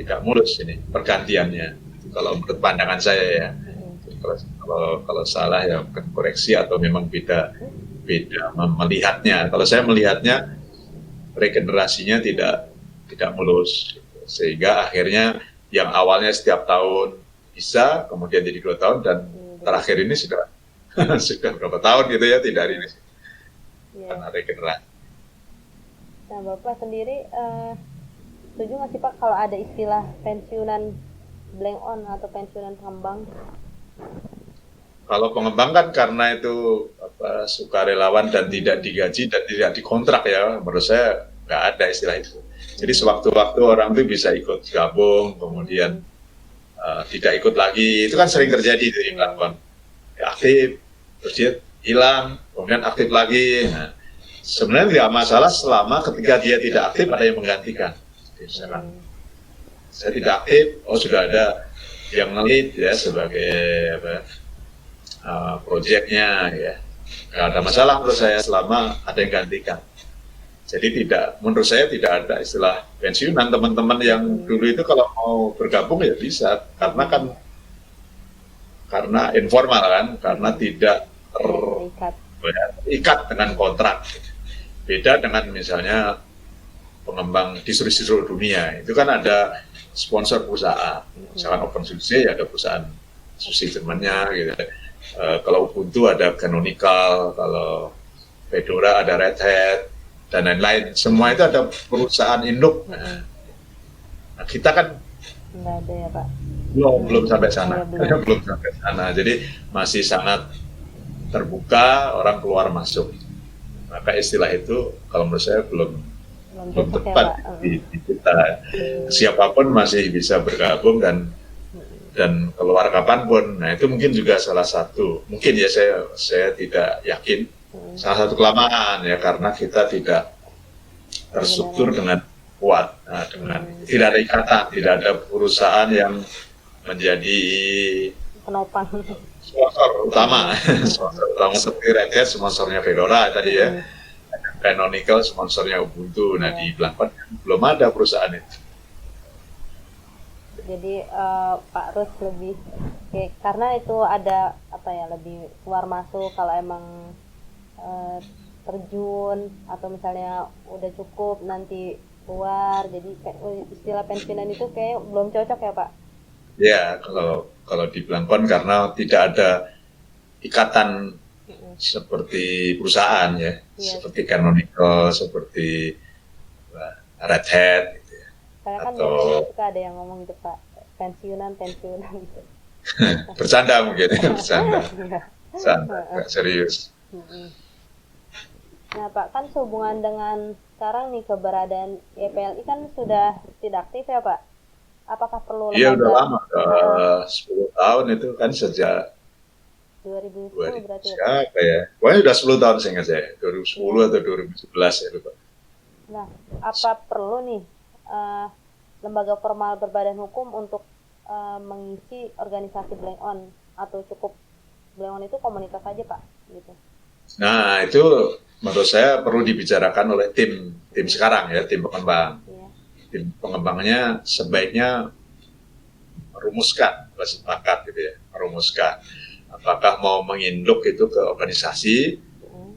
Speaker 2: tidak mulus ini pergantiannya. Kalau menurut pandangan saya ya. Jadi kalau salah ya koreksi atau memang beda melihatnya. Kalau saya melihatnya regenerasinya tidak mulus, sehingga akhirnya yang awalnya setiap tahun bisa, kemudian jadi 2 tahun, dan terakhir ini sudah sudah berapa tahun gitu ya tidak rilis karena regenerasi.
Speaker 1: Nah Bapak sendiri setuju nggak sih Pak kalau ada istilah pensiunan Blank On atau pensiunan pengembang?
Speaker 2: Kalau pengembang kan karena itu sukarelawan dan tidak digaji dan tidak dikontrak ya, menurut saya nggak ada istilah itu. Jadi sewaktu-waktu orang itu bisa ikut gabung, kemudian tidak ikut lagi, itu kan sering terjadi di Blank. Aktif, terus dia hilang, kemudian aktif lagi. Nah, sebenarnya tidak masalah selama ketika dia tidak aktif ada yang menggantikan. Jadi, saya tidak aktif, sudah ada yang ngelit ya sebagai proyeknya ya, nggak ada masalah menurut saya selama ada yang gantikan. Jadi menurut saya tidak ada istilah pensiunan. Teman-teman yang dulu itu kalau mau bergabung ya bisa, karena informal kan, karena tidak terikat dengan kontrak. Beda dengan misalnya pengembang di seluruh dunia, itu kan ada sponsor perusahaan, misalkan OpenSUSE ya ada perusahaan SUSE temannya gitu. Kalau Ubuntu ada Canonical, kalau Fedora ada Red Hat, dan lain-lain. Semua itu ada perusahaan induk. Nah, kita kan
Speaker 1: nggak ada ya Pak?
Speaker 2: Belum sampai sana. Belum sampai sana. Jadi masih sangat terbuka, orang keluar masuk. Maka istilah itu kalau menurut saya belum tepat di kita. Siapapun masih bisa bergabung dan dan keluar kapanpun. Nah, itu mungkin juga salah satu, mungkin ya saya tidak yakin, salah satu kelemahan ya, karena kita tidak terstruktur dengan kuat, tidak ada ikatan, tidak ada perusahaan yang menjadi
Speaker 1: penopang
Speaker 2: sponsor utama, sponsor utama seperti Red Hat, sponsornya Fedora tadi ya, Canonical sponsornya Ubuntu. Nah, di Blackboard belum ada perusahaan itu.
Speaker 1: Jadi Pak Rus lebih karena itu ada lebih keluar masuk, kalau emang terjun atau misalnya udah cukup nanti keluar, jadi istilah pensiunan itu kayak belum cocok ya Pak?
Speaker 2: Ya, kalau di Blackboard karena tidak ada ikatan seperti perusahaan ya, seperti Canonical, seperti Red Hat gitu ya.
Speaker 1: Karena kan biasanya suka ada yang ngomong gitu Pak, pensiunan gitu.
Speaker 2: Bercanda mungkin ya, bercanda, gak serius.
Speaker 1: Nah Pak, kan sehubungan dengan sekarang nih keberadaan YPLI kan sudah tidak aktif ya Pak? Apakah perlu lembaga?
Speaker 2: Iya udah lama, 10 tahun itu kan sejak
Speaker 1: 2010 berarti
Speaker 2: siapa ya? Pokoknya udah 10 tahun saya ingat saya, 2010 atau 2011 ya lupa.
Speaker 1: Nah, apa perlu nih lembaga formal berbadan hukum untuk mengisi organisasi Blank On, atau cukup Blank On itu komunitas aja Pak? Gitu.
Speaker 2: Nah itu menurut saya perlu dibicarakan oleh tim sekarang ya, tim pengembang. Tim pengembangnya sebaiknya merumuskan, sepakat gitu ya, merumuskan apakah mau menginduk itu ke organisasi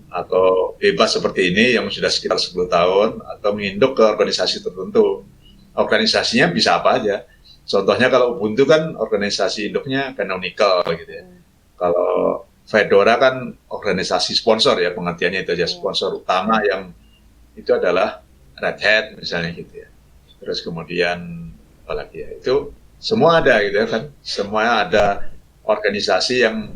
Speaker 2: atau bebas seperti ini yang sudah sekitar 10 tahun, atau menginduk ke organisasi tertentu. Organisasinya bisa apa aja. Contohnya kalau Ubuntu kan organisasi induknya Canonical gitu ya. Kalau Fedora kan organisasi sponsor ya, pengertiannya itu aja, sponsor utama yang itu adalah Red Hat misalnya gitu ya. Terus kemudian apalagi ya, itu semua ada gitu ya kan, semua ada organisasi yang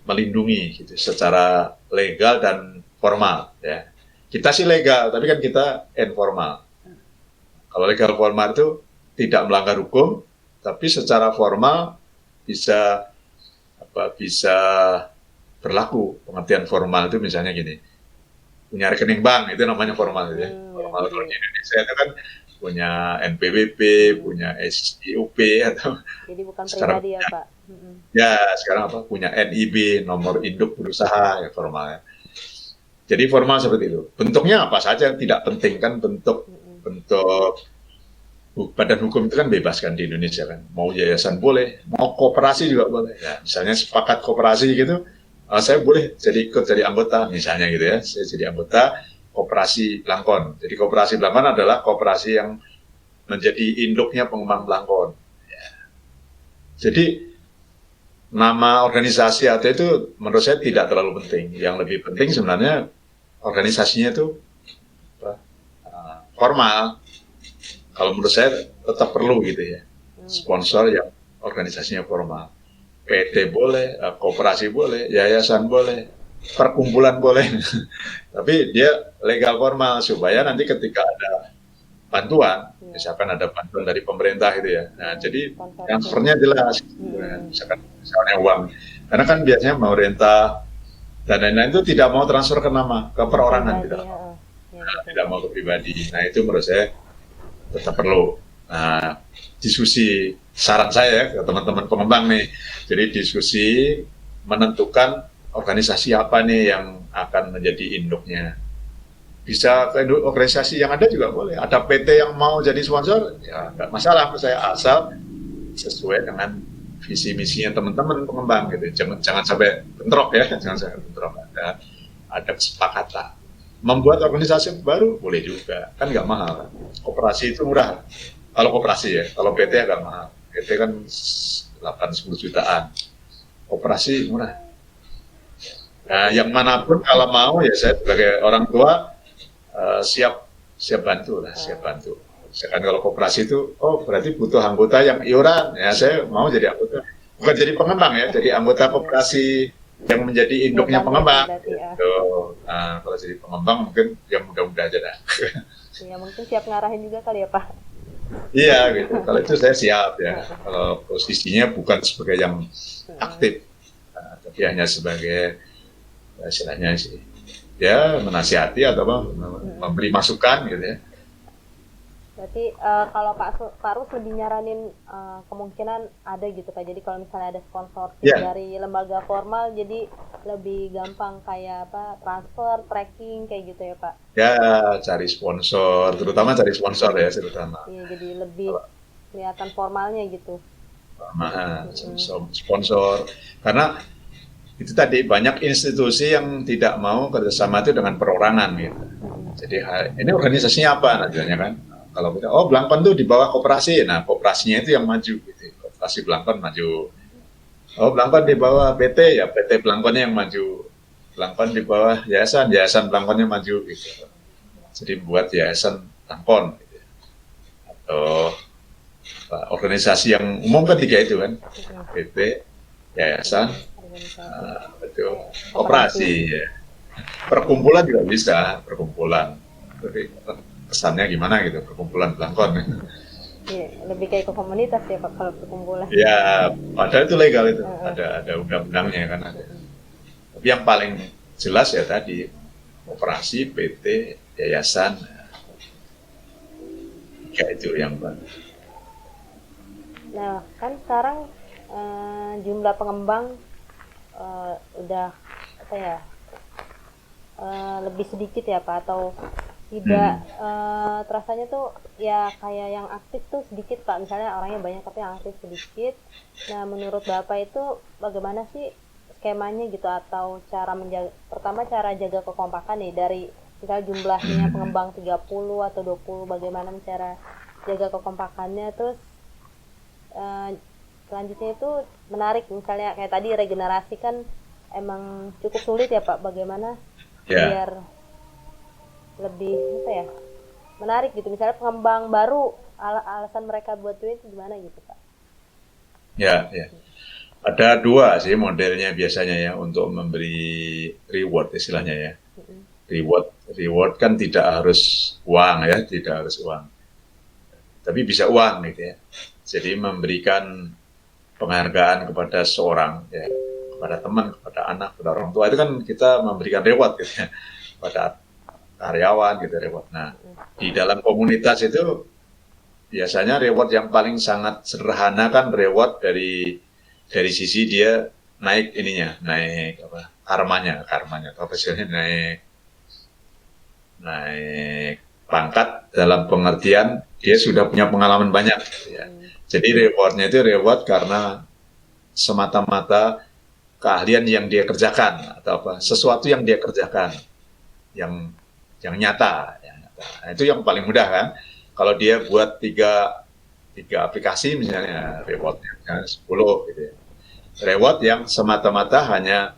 Speaker 2: melindungi gitu secara legal dan formal ya. Kita sih legal, tapi kan kita informal. Kalau legal formal itu tidak melanggar hukum, tapi secara formal bisa berlaku. Pengertian formal itu misalnya gini, punya rekening bank itu namanya formal gitu ya. Formal kalau di Indonesia itu kan punya NPWP, punya SIUP atau
Speaker 1: jadi bukan pribadi ya Pak?
Speaker 2: Ya sekarang punya NIB, nomor induk berusaha ya formalnya. Jadi formal seperti itu. Bentuknya apa saja tidak penting kan, bentuk badan hukum itu kan bebas kan di Indonesia kan. Mau yayasan boleh, mau koperasi juga boleh. Ya, misalnya sepakat koperasi gitu, saya boleh ikut jadi anggota misalnya gitu ya. Saya jadi anggota Koperasi Blangkon. Jadi Koperasi Blangkon adalah koperasi yang menjadi induknya pengembang Blangkon. Ya. Jadi nama organisasi atau itu menurut saya tidak terlalu penting. Yang lebih penting sebenarnya organisasinya itu formal. Kalau menurut saya tetap perlu gitu ya, sponsor yang organisasinya formal. PT boleh, koperasi boleh, yayasan boleh, perkumpulan boleh, tapi dia legal formal supaya nanti ketika ada bantuan, misalkan ada bantuan dari pemerintah gitu ya, nah jadi transfernya jelas, misalnya uang, karena kan biasanya pemerintah dan lain-lain itu tidak mau transfer ke nama, ke perorangan tidak mau ke pribadi. Nah itu menurut saya tetap perlu. Nah diskusi saran saya ke teman-teman pengembang nih, jadi diskusi menentukan organisasi apa nih yang akan menjadi induknya. Bisa ke organisasi yang ada juga boleh. Ada PT yang mau jadi sponsor, ya nggak masalah menurut saya, asal sesuai dengan visi misinya teman-teman pengembang gitu. Jangan sampai bentrok ya, jangan sampai bentrok. Ada kesepakatan. Membuat organisasi baru boleh juga, kan nggak mahal. Koperasi itu murah. Kalau koperasi ya, kalau PT agak mahal. PT kan 8-10 jutaan. Koperasi murah. Nah, yang manapun kalau mau ya saya sebagai orang tua siap bantu lah, siap bantu. Misalkan kalau koperasi itu, berarti butuh anggota yang iuran, ya saya mau jadi anggota. Bukan jadi pengembang ya, jadi anggota koperasi yang menjadi induknya pengembang. Gitu. Nah, kalau jadi pengembang mungkin yang mudah-mudah aja dah.
Speaker 1: Ya mungkin siap ngarahin juga kali ya Pak.
Speaker 2: Iya gitu. Kalau itu saya siap ya. Kalau posisinya bukan sebagai yang aktif, tapi hanya sebagai istilahnya sih, ya menasihati atau apa, memberi masukan gitu ya.
Speaker 1: Berarti kalau Pak Rus lebih nyaranin kemungkinan ada gitu Pak. Jadi kalau misalnya ada sponsorship
Speaker 2: Ya.
Speaker 1: dari lembaga formal, jadi lebih gampang kayak apa transfer, tracking kayak gitu ya Pak.
Speaker 2: Ya, cari sponsor, terutama cari sponsor ya, terutama.
Speaker 1: Iya, jadi lebih kelihatan formalnya gitu.
Speaker 2: Sponsor. Karena itu tadi banyak institusi yang tidak mau kerjasama itu dengan perorangan gitu. Jadi ini organisasinya apa nantinya kan? Kalau kita, oh Blangkon tuh di bawah koperasi, nah koperasinya itu yang maju gitu. Koperasi Blangkon maju. Oh Blangkon di bawah PT, ya PT Blangkonnya yang maju. Blangkon di bawah yayasan, yayasan Blangkonnya maju gitu. Jadi buat yayasan Blangkon gitu. Atau organisasi yang umum kan tiga itu kan, PT, yayasan, itu koperasi ya. Perkumpulan juga bisa, perkumpulan. Tapi kesannya gimana gitu, perkumpulan Blangkon.
Speaker 1: Iya, lebih kayak ke komunitas ya Pak kalau perkumpulan.
Speaker 2: Ya, padahal itu legal itu, ada undang-undangnya kan ada. Tapi yang paling jelas ya tadi, koperasi, PT, yayasan, ya itu yang paling.
Speaker 1: Nah, kan sekarang jumlah pengembang udah apa ya lebih sedikit ya Pak, atau tidak terasanya tuh ya kayak yang aktif tuh sedikit Pak, misalnya orangnya banyak tapi yang aktif sedikit. Nah, menurut Bapak itu bagaimana sih skemanya gitu, atau cara menjaga, pertama cara jaga kekompakan nih dari misalnya jumlahnya pengembang 30 atau 20, bagaimana cara jaga kekompakannya. Terus selanjutnya itu menarik, misalnya kayak tadi regenerasi kan emang cukup sulit ya Pak, bagaimana biar lebih apa ya menarik gitu, misalnya pengembang baru alasan mereka buat duit gimana gitu Pak?
Speaker 2: Ya, ada dua sih modelnya biasanya ya untuk memberi reward istilahnya ya. Reward kan tidak harus uang ya, tidak harus uang, tapi bisa uang gitu ya. Jadi memberikan penghargaan kepada seorang ya, kepada teman, kepada anak, kepada orang tua, itu kan kita memberikan reward gitu ya, pada karyawan gitu reward. Nah, di dalam komunitas itu biasanya reward yang paling sangat sederhana kan reward dari sisi dia naik ininya, naik apa? Karmanya, apa istilahnya, naik pangkat dalam pengertian dia sudah punya pengalaman banyak gitu ya. Jadi rewardnya itu reward karena semata-mata keahlian yang dia kerjakan atau apa, sesuatu yang dia kerjakan yang nyata. Nah, itu yang paling mudah kan. Kalau dia buat tiga aplikasi misalnya, rewardnya 10 gitu ya. Reward yang semata-mata hanya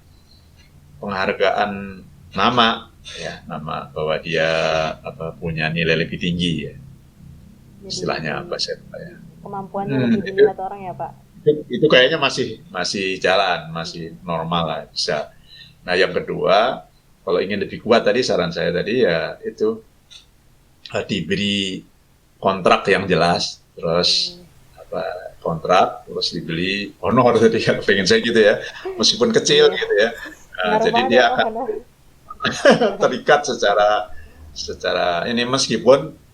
Speaker 2: penghargaan nama ya, nama bahwa dia punya nilai lebih tinggi ya. Istilahnya apa sih ya?
Speaker 1: Kemampuannya lebih dilihat orang ya Pak.
Speaker 2: Itu kayaknya masih jalan, masih normal lah, bisa. Nah, yang kedua, kalau ingin lebih kuat tadi saran saya tadi ya itu diberi kontrak yang jelas, terus kontrak, terus dibeli honor tadi kan, pengen saya gitu ya, meskipun kecil gitu ya. Jadi dia akan terikat secara ini, meskipun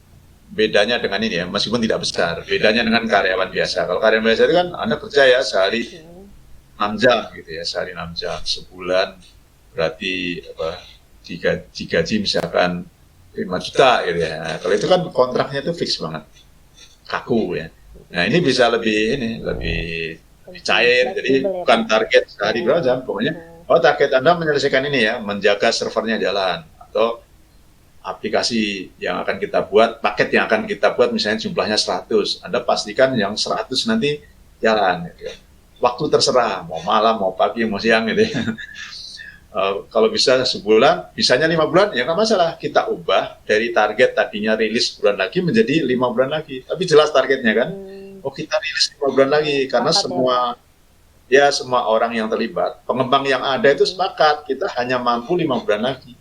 Speaker 2: bedanya dengan ini ya, meskipun tidak besar, bedanya dengan karyawan biasa. Kalau karyawan biasa itu kan Anda kerja ya sehari 6 jam gitu ya, sehari 6 jam, sebulan berarti digaji misalkan 5 juta gitu ya. Nah, kalau itu kan kontraknya itu fix banget, kaku ya. Nah, ini bisa lebih cair, jadi bukan target sehari berapa jam, pokoknya target Anda menyelesaikan ini ya, menjaga servernya jalan, atau aplikasi yang akan kita buat, paket yang akan kita buat misalnya jumlahnya 100, Anda pastikan yang 100 nanti jalan gitu ya. Waktu terserah, mau malam, mau pagi, mau siang gitu ya. Kalau bisa sebulan, bisanya 5 bulan, ya nggak masalah. Kita ubah dari target tadinya rilis bulan lagi menjadi 5 bulan lagi. Tapi jelas targetnya kan. Oh, kita rilis 5 bulan lagi, karena semua orang yang terlibat, pengembang yang ada itu sepakat, kita hanya mampu 5 bulan lagi.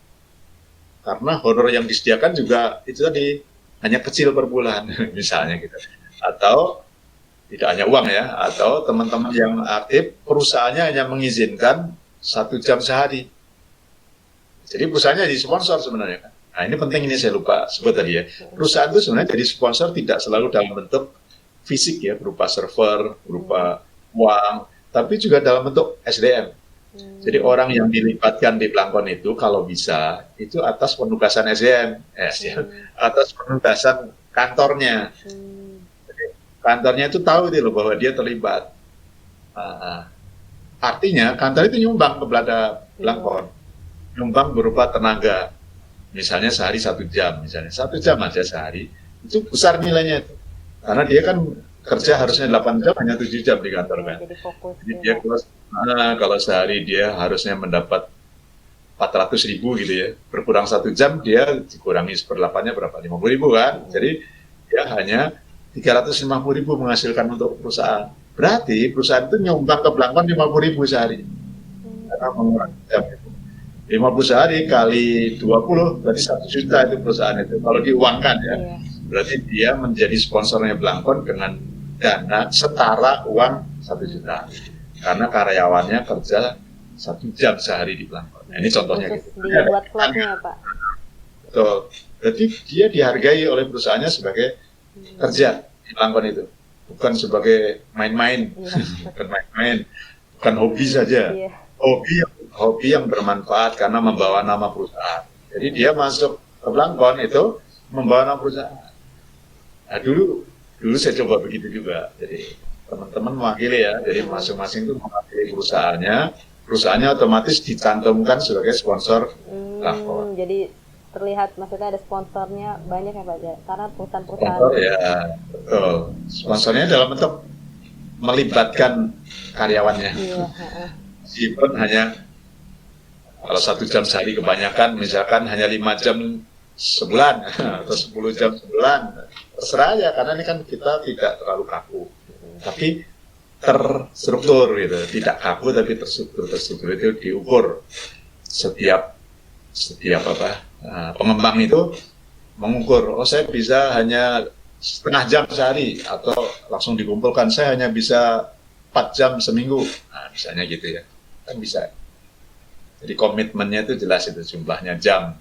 Speaker 2: Karena honor yang disediakan juga itu tadi hanya kecil per bulan misalnya gitu. atau tidak hanya uang ya, atau teman-teman yang aktif perusahaannya hanya mengizinkan 1 jam sehari. Jadi perusahaannya jadi sponsor sebenarnya kan. Nah ini penting, ini saya lupa sebut tadi ya. Perusahaan itu sebenarnya jadi sponsor tidak selalu dalam bentuk fisik ya, berupa server, berupa uang, tapi juga dalam bentuk SDM. Jadi orang yang dilibatkan di Blangkon itu kalau bisa itu atas penugasan SDM, atas penugasan kantornya. Kantornya itu tahu itu loh bahwa dia terlibat. Artinya kantor itu nyumbang kepada Blangkon, nyumbang berupa tenaga. Misalnya sehari 1 jam, misalnya 1 jam aja sehari, itu besar nilainya. Karena dia kan kerja harusnya 8 jam, hanya 7 jam di kantor kan.
Speaker 1: Jadi fokus.
Speaker 2: Jadi dia kalau sehari dia harusnya mendapat 400.000 gitu ya, berkurang 1 jam dia dikurangi seperlapannya berapa? 50.000 kan. Jadi dia hanya 350.000 menghasilkan untuk perusahaan. Berarti perusahaan itu nyumbang ke Blangkon 50.000 sehari. Karena mengurangi jam itu. 50 sehari kali 20 berarti 1 juta itu perusahaan itu. Kalau diuangkan ya, berarti dia menjadi sponsornya Blangkon dengan dana setara uang 1 juta. Karena karyawannya kerja 1 jam sehari di Blangkon. Nah, ini contohnya gitu.
Speaker 1: Dibuat klubnya Pak.
Speaker 2: Betul. Berarti dia dihargai oleh perusahaannya sebagai kerja di Blangkon itu. Bukan sebagai main-main. Bukan main-main. Bukan hobi saja. Hobi yang bermanfaat karena membawa nama perusahaan. Jadi dia masuk ke Blangkon itu membawa nama perusahaan. Nah, dulu saya coba begitu juga. Jadi teman-teman mewakili ya. Jadi masing-masing itu mewakili perusahaannya otomatis dicantumkan sebagai sponsor Blangkon.
Speaker 1: Jadi terlihat maksudnya ada sponsornya banyak ya Pak ya. Karena perusahaan-perusahaan.
Speaker 2: Sponsor ya, betul. Sponsornya dalam bentuk melibatkan karyawannya. Meskipun hanya kalau 1 jam sehari kebanyakan, misalkan hanya 5 jam sebulan atau 10 jam sebulan, terserah aja, karena ini kan kita tidak terlalu kaku, tapi terstruktur gitu, tidak kaku tapi terstruktur itu diukur setiap pengembang itu mengukur, oh saya bisa hanya setengah jam sehari atau langsung dikumpulkan saya hanya bisa 4 jam seminggu, nah misalnya gitu ya, kan bisa. Jadi komitmennya itu jelas itu jumlahnya jam.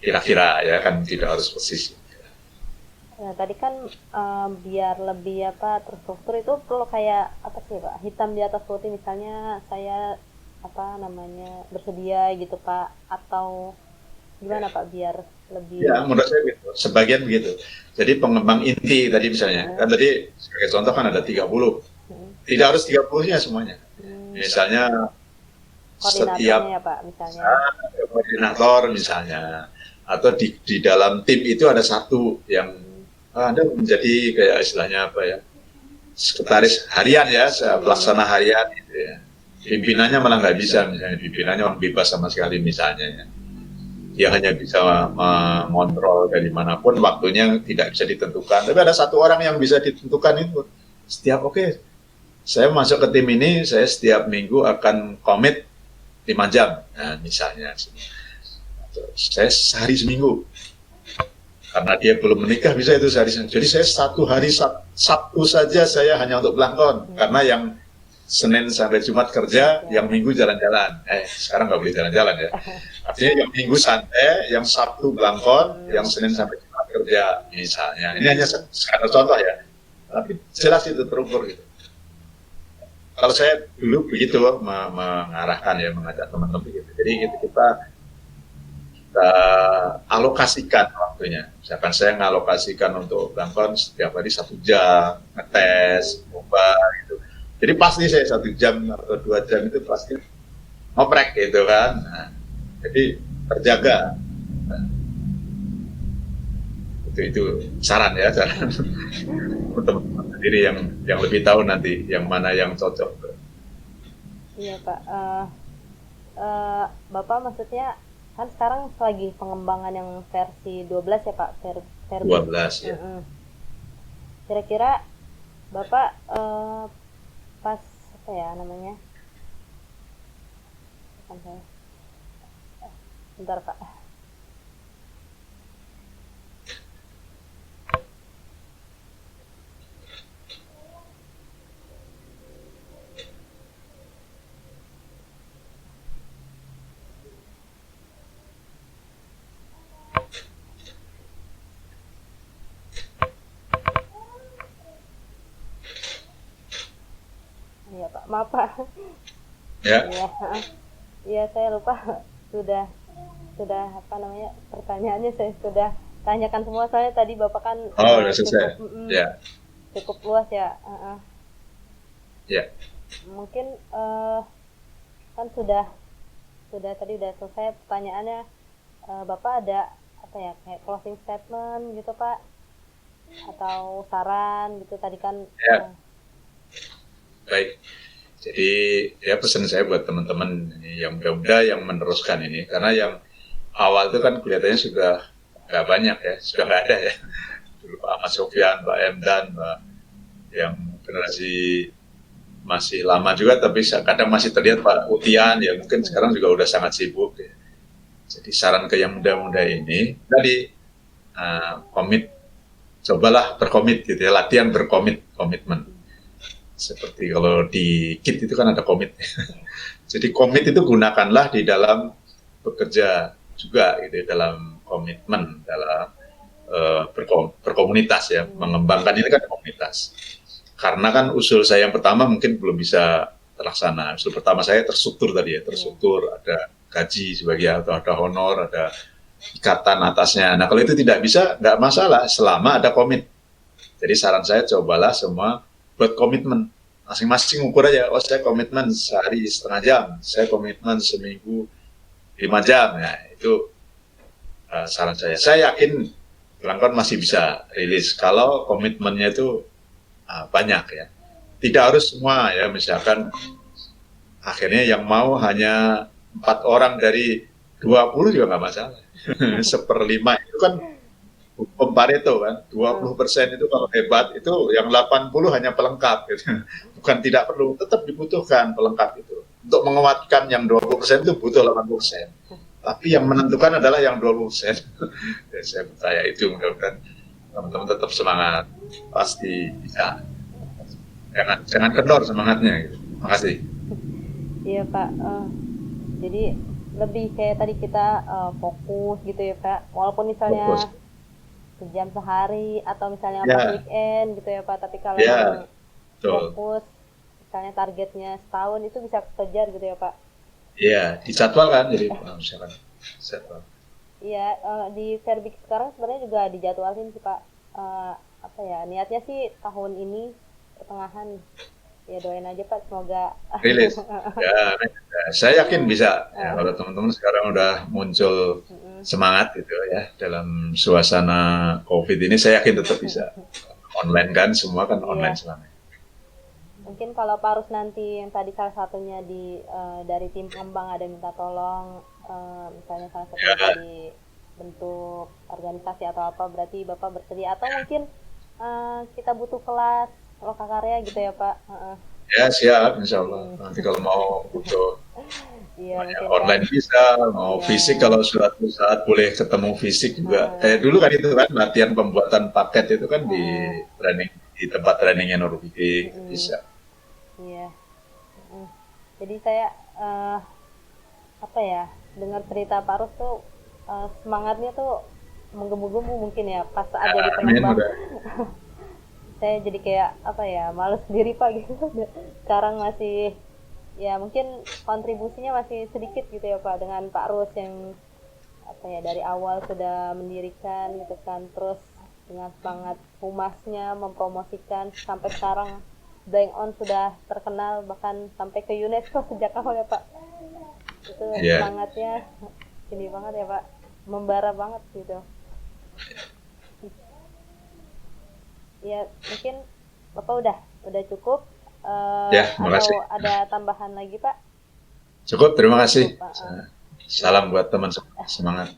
Speaker 2: Kira-kira ya kan tidak harus persis.
Speaker 1: Nah, tadi kan biar lebih terstruktur itu perlu kayak apa sih Pak? Hitam di atas putih misalnya saya bersedia gitu Pak, atau gimana Pak biar lebih.
Speaker 2: Ya, menurut saya gitu. Sebagian begitu. Jadi pengembang inti tadi misalnya, kan tadi sebagai contoh kan ada 30. Tidak harus 30-nya semuanya. Misalnya setiap
Speaker 1: ya Pak, misalnya
Speaker 2: koordinator misalnya, atau di dalam tim itu ada satu yang Anda menjadi kayak istilahnya apa ya, sekretaris harian ya, pelaksana harian gitu ya. Pimpinannya malah nggak bisa, misalnya pimpinannya orang bebas sama sekali misalnya ya. Dia hanya bisa mengontrol dari manapun, waktunya tidak bisa ditentukan. Tapi ada satu orang yang bisa ditentukan itu. Setiap saya masuk ke tim ini, saya setiap minggu akan komit 5 jam, nah misalnya saya sehari seminggu, karena dia belum menikah bisa itu sehari seminggu. Jadi saya satu hari Sabtu saja saya hanya untuk Blangkon, karena yang Senin sampai Jumat kerja, yang Minggu jalan-jalan. Sekarang nggak boleh jalan-jalan ya. Artinya yang Minggu santai, yang Sabtu Blangkon, yang Senin sampai Jumat kerja misalnya. Ini hanya sekadar contoh ya, tapi jelas itu terukur gitu. Kalau saya dulu begitu mengarahkan ya, mengajak teman-teman begitu. Jadi kita alokasikan waktunya. Misalkan saya ngalokasikan untuk Blangkon setiap hari 1 jam, ngetes, coba gitu. Jadi pasti saya 1 jam atau 2 jam itu pasti ngoprek gitu kan. Nah, jadi terjaga. Nah, itu saran ya, saran untuk teman-teman sendiri yang lebih tahu nanti yang mana yang cocok.
Speaker 1: Iya Pak. Bapak maksudnya kan sekarang lagi pengembangan yang versi 12 ya Pak, versi
Speaker 2: 12 ya.
Speaker 1: Kira-kira Bapak pas apa ya namanya? Bentar Pak. maaf Pak.
Speaker 2: Ya.
Speaker 1: Iya, iya saya lupa sudah apa namanya pertanyaannya saya sudah tanyakan semua soalnya tadi Bapak kan
Speaker 2: Oh, udah selesai.
Speaker 1: cukup
Speaker 2: Ya,
Speaker 1: cukup luas ya.
Speaker 2: ya.
Speaker 1: Mungkin kan sudah tadi udah selesai pertanyaannya. Bapak ada apa ya kayak closing statement gitu Pak atau saran gitu tadi kan
Speaker 2: Ya. Baik. Jadi ya pesan saya buat teman-teman yang muda-muda yang meneruskan ini, karena yang awal itu kan kelihatannya sudah nggak banyak ya, sudah nggak ada ya. Dulu Pak Ahmad Sofyan, Pak Emdan, Pak yang generasi masih lama juga, tapi kadang masih terlihat Pak Utian ya, mungkin sekarang juga udah sangat sibuk ya. Jadi saran ke yang muda-muda ini tadi cobalah berkomit gitu ya, latihan komitmen. Seperti kalau di KIT itu kan ada komit. Jadi komit itu gunakanlah di dalam bekerja juga gitu, dalam komitmen, dalam berkomunitas ya, mengembangkan ini kan komunitas. Karena kan usul saya yang pertama mungkin belum bisa terlaksana. Usul pertama saya terstruktur tadi ya, terstruktur, ada gaji sebagai atau ada honor, ada ikatan atasnya. Nah kalau itu tidak bisa, nggak masalah selama ada komit. Jadi saran saya cobalah semua buat komitmen. Masing-masing ukur aja, oh saya komitmen sehari setengah jam, saya komitmen seminggu 5 jam. Nah itu saran saya. Saya yakin kawan-kawan masih bisa rilis kalau komitmennya itu banyak ya. Tidak harus semua ya, misalkan akhirnya yang mau hanya 4 orang dari 20 juga nggak masalah. 1/5 itu kan hukum Pareto kan, 20% itu kalau hebat, itu yang 80 hanya pelengkap gitu. Bukan tidak perlu, tetap dibutuhkan pelengkap itu. Untuk menguatkan yang 20% itu butuh 80%. Tapi yang menentukan adalah yang 20%. Ya, saya percaya itu, mudah-mudahan teman-teman tetap semangat, pasti bisa. Jangan kendor semangatnya gitu. Terima kasih.
Speaker 1: Iya Pak, jadi lebih kayak tadi kita fokus gitu ya Pak, walaupun misalnya
Speaker 2: Fokus.
Speaker 1: sejam sehari atau misalnya
Speaker 2: Ya.
Speaker 1: pas weekend gitu ya Pak, tapi kalau
Speaker 2: Ya,
Speaker 1: memang
Speaker 2: betul.
Speaker 1: fokus misalnya targetnya setahun itu bisa kejar gitu ya Pak.
Speaker 2: Iya, dijadwalkan jadi misalkan jadwal.
Speaker 1: Iya, di Verbix sekarang sebenarnya juga dijadwalin sih Pak. Apa ya, niatnya sih tahun ini pertengahan. Ya doain aja Pak, semoga.
Speaker 2: Rilis. Ya, saya yakin bisa. Ya, kalau teman-teman sekarang udah muncul semangat gitu ya dalam suasana COVID ini, saya yakin tetap bisa. Online kan, semua kan online selama ini.
Speaker 1: Mungkin kalau Pak Rus nanti yang tadi salah satunya dari tim pengembang ada minta tolong, misalnya salah satunya dari bentuk organisasi atau apa, berarti Bapak bersedia, atau mungkin kita butuh kelas lokakarya gitu ya Pak.
Speaker 2: Ya siap, insya Allah. Nanti kalau mau butuh
Speaker 1: Iya, mungkin
Speaker 2: online
Speaker 1: kan.
Speaker 2: bisa, mau fisik kalau suatu saat boleh ketemu fisik juga. Kayak dulu kan itu kan latihan pembuatan paket itu kan di training, di tempat trainingnya Nurwiki bisa.
Speaker 1: Iya. Jadi saya apa ya, dengar cerita Pak Rus tuh semangatnya tuh menggebu-gebu mungkin ya pas ada di pengembang. Saya jadi kayak apa ya, males sendiri Pak gitu. Sekarang masih ya mungkin kontribusinya masih sedikit gitu ya Pak, dengan Pak Rus yang apa ya dari awal sudah mendirikan gitu kan, terus dengan semangat humasnya mempromosikan sampai sekarang Blank On sudah terkenal bahkan sampai ke UNESCO sejak awal ya Pak. Itu semangatnya ini banget ya Pak, membara banget gitu. Ya mungkin Bapak udah cukup. Atau ada tambahan lagi Pak?
Speaker 2: Cukup, terima kasih. Salam buat teman semangat.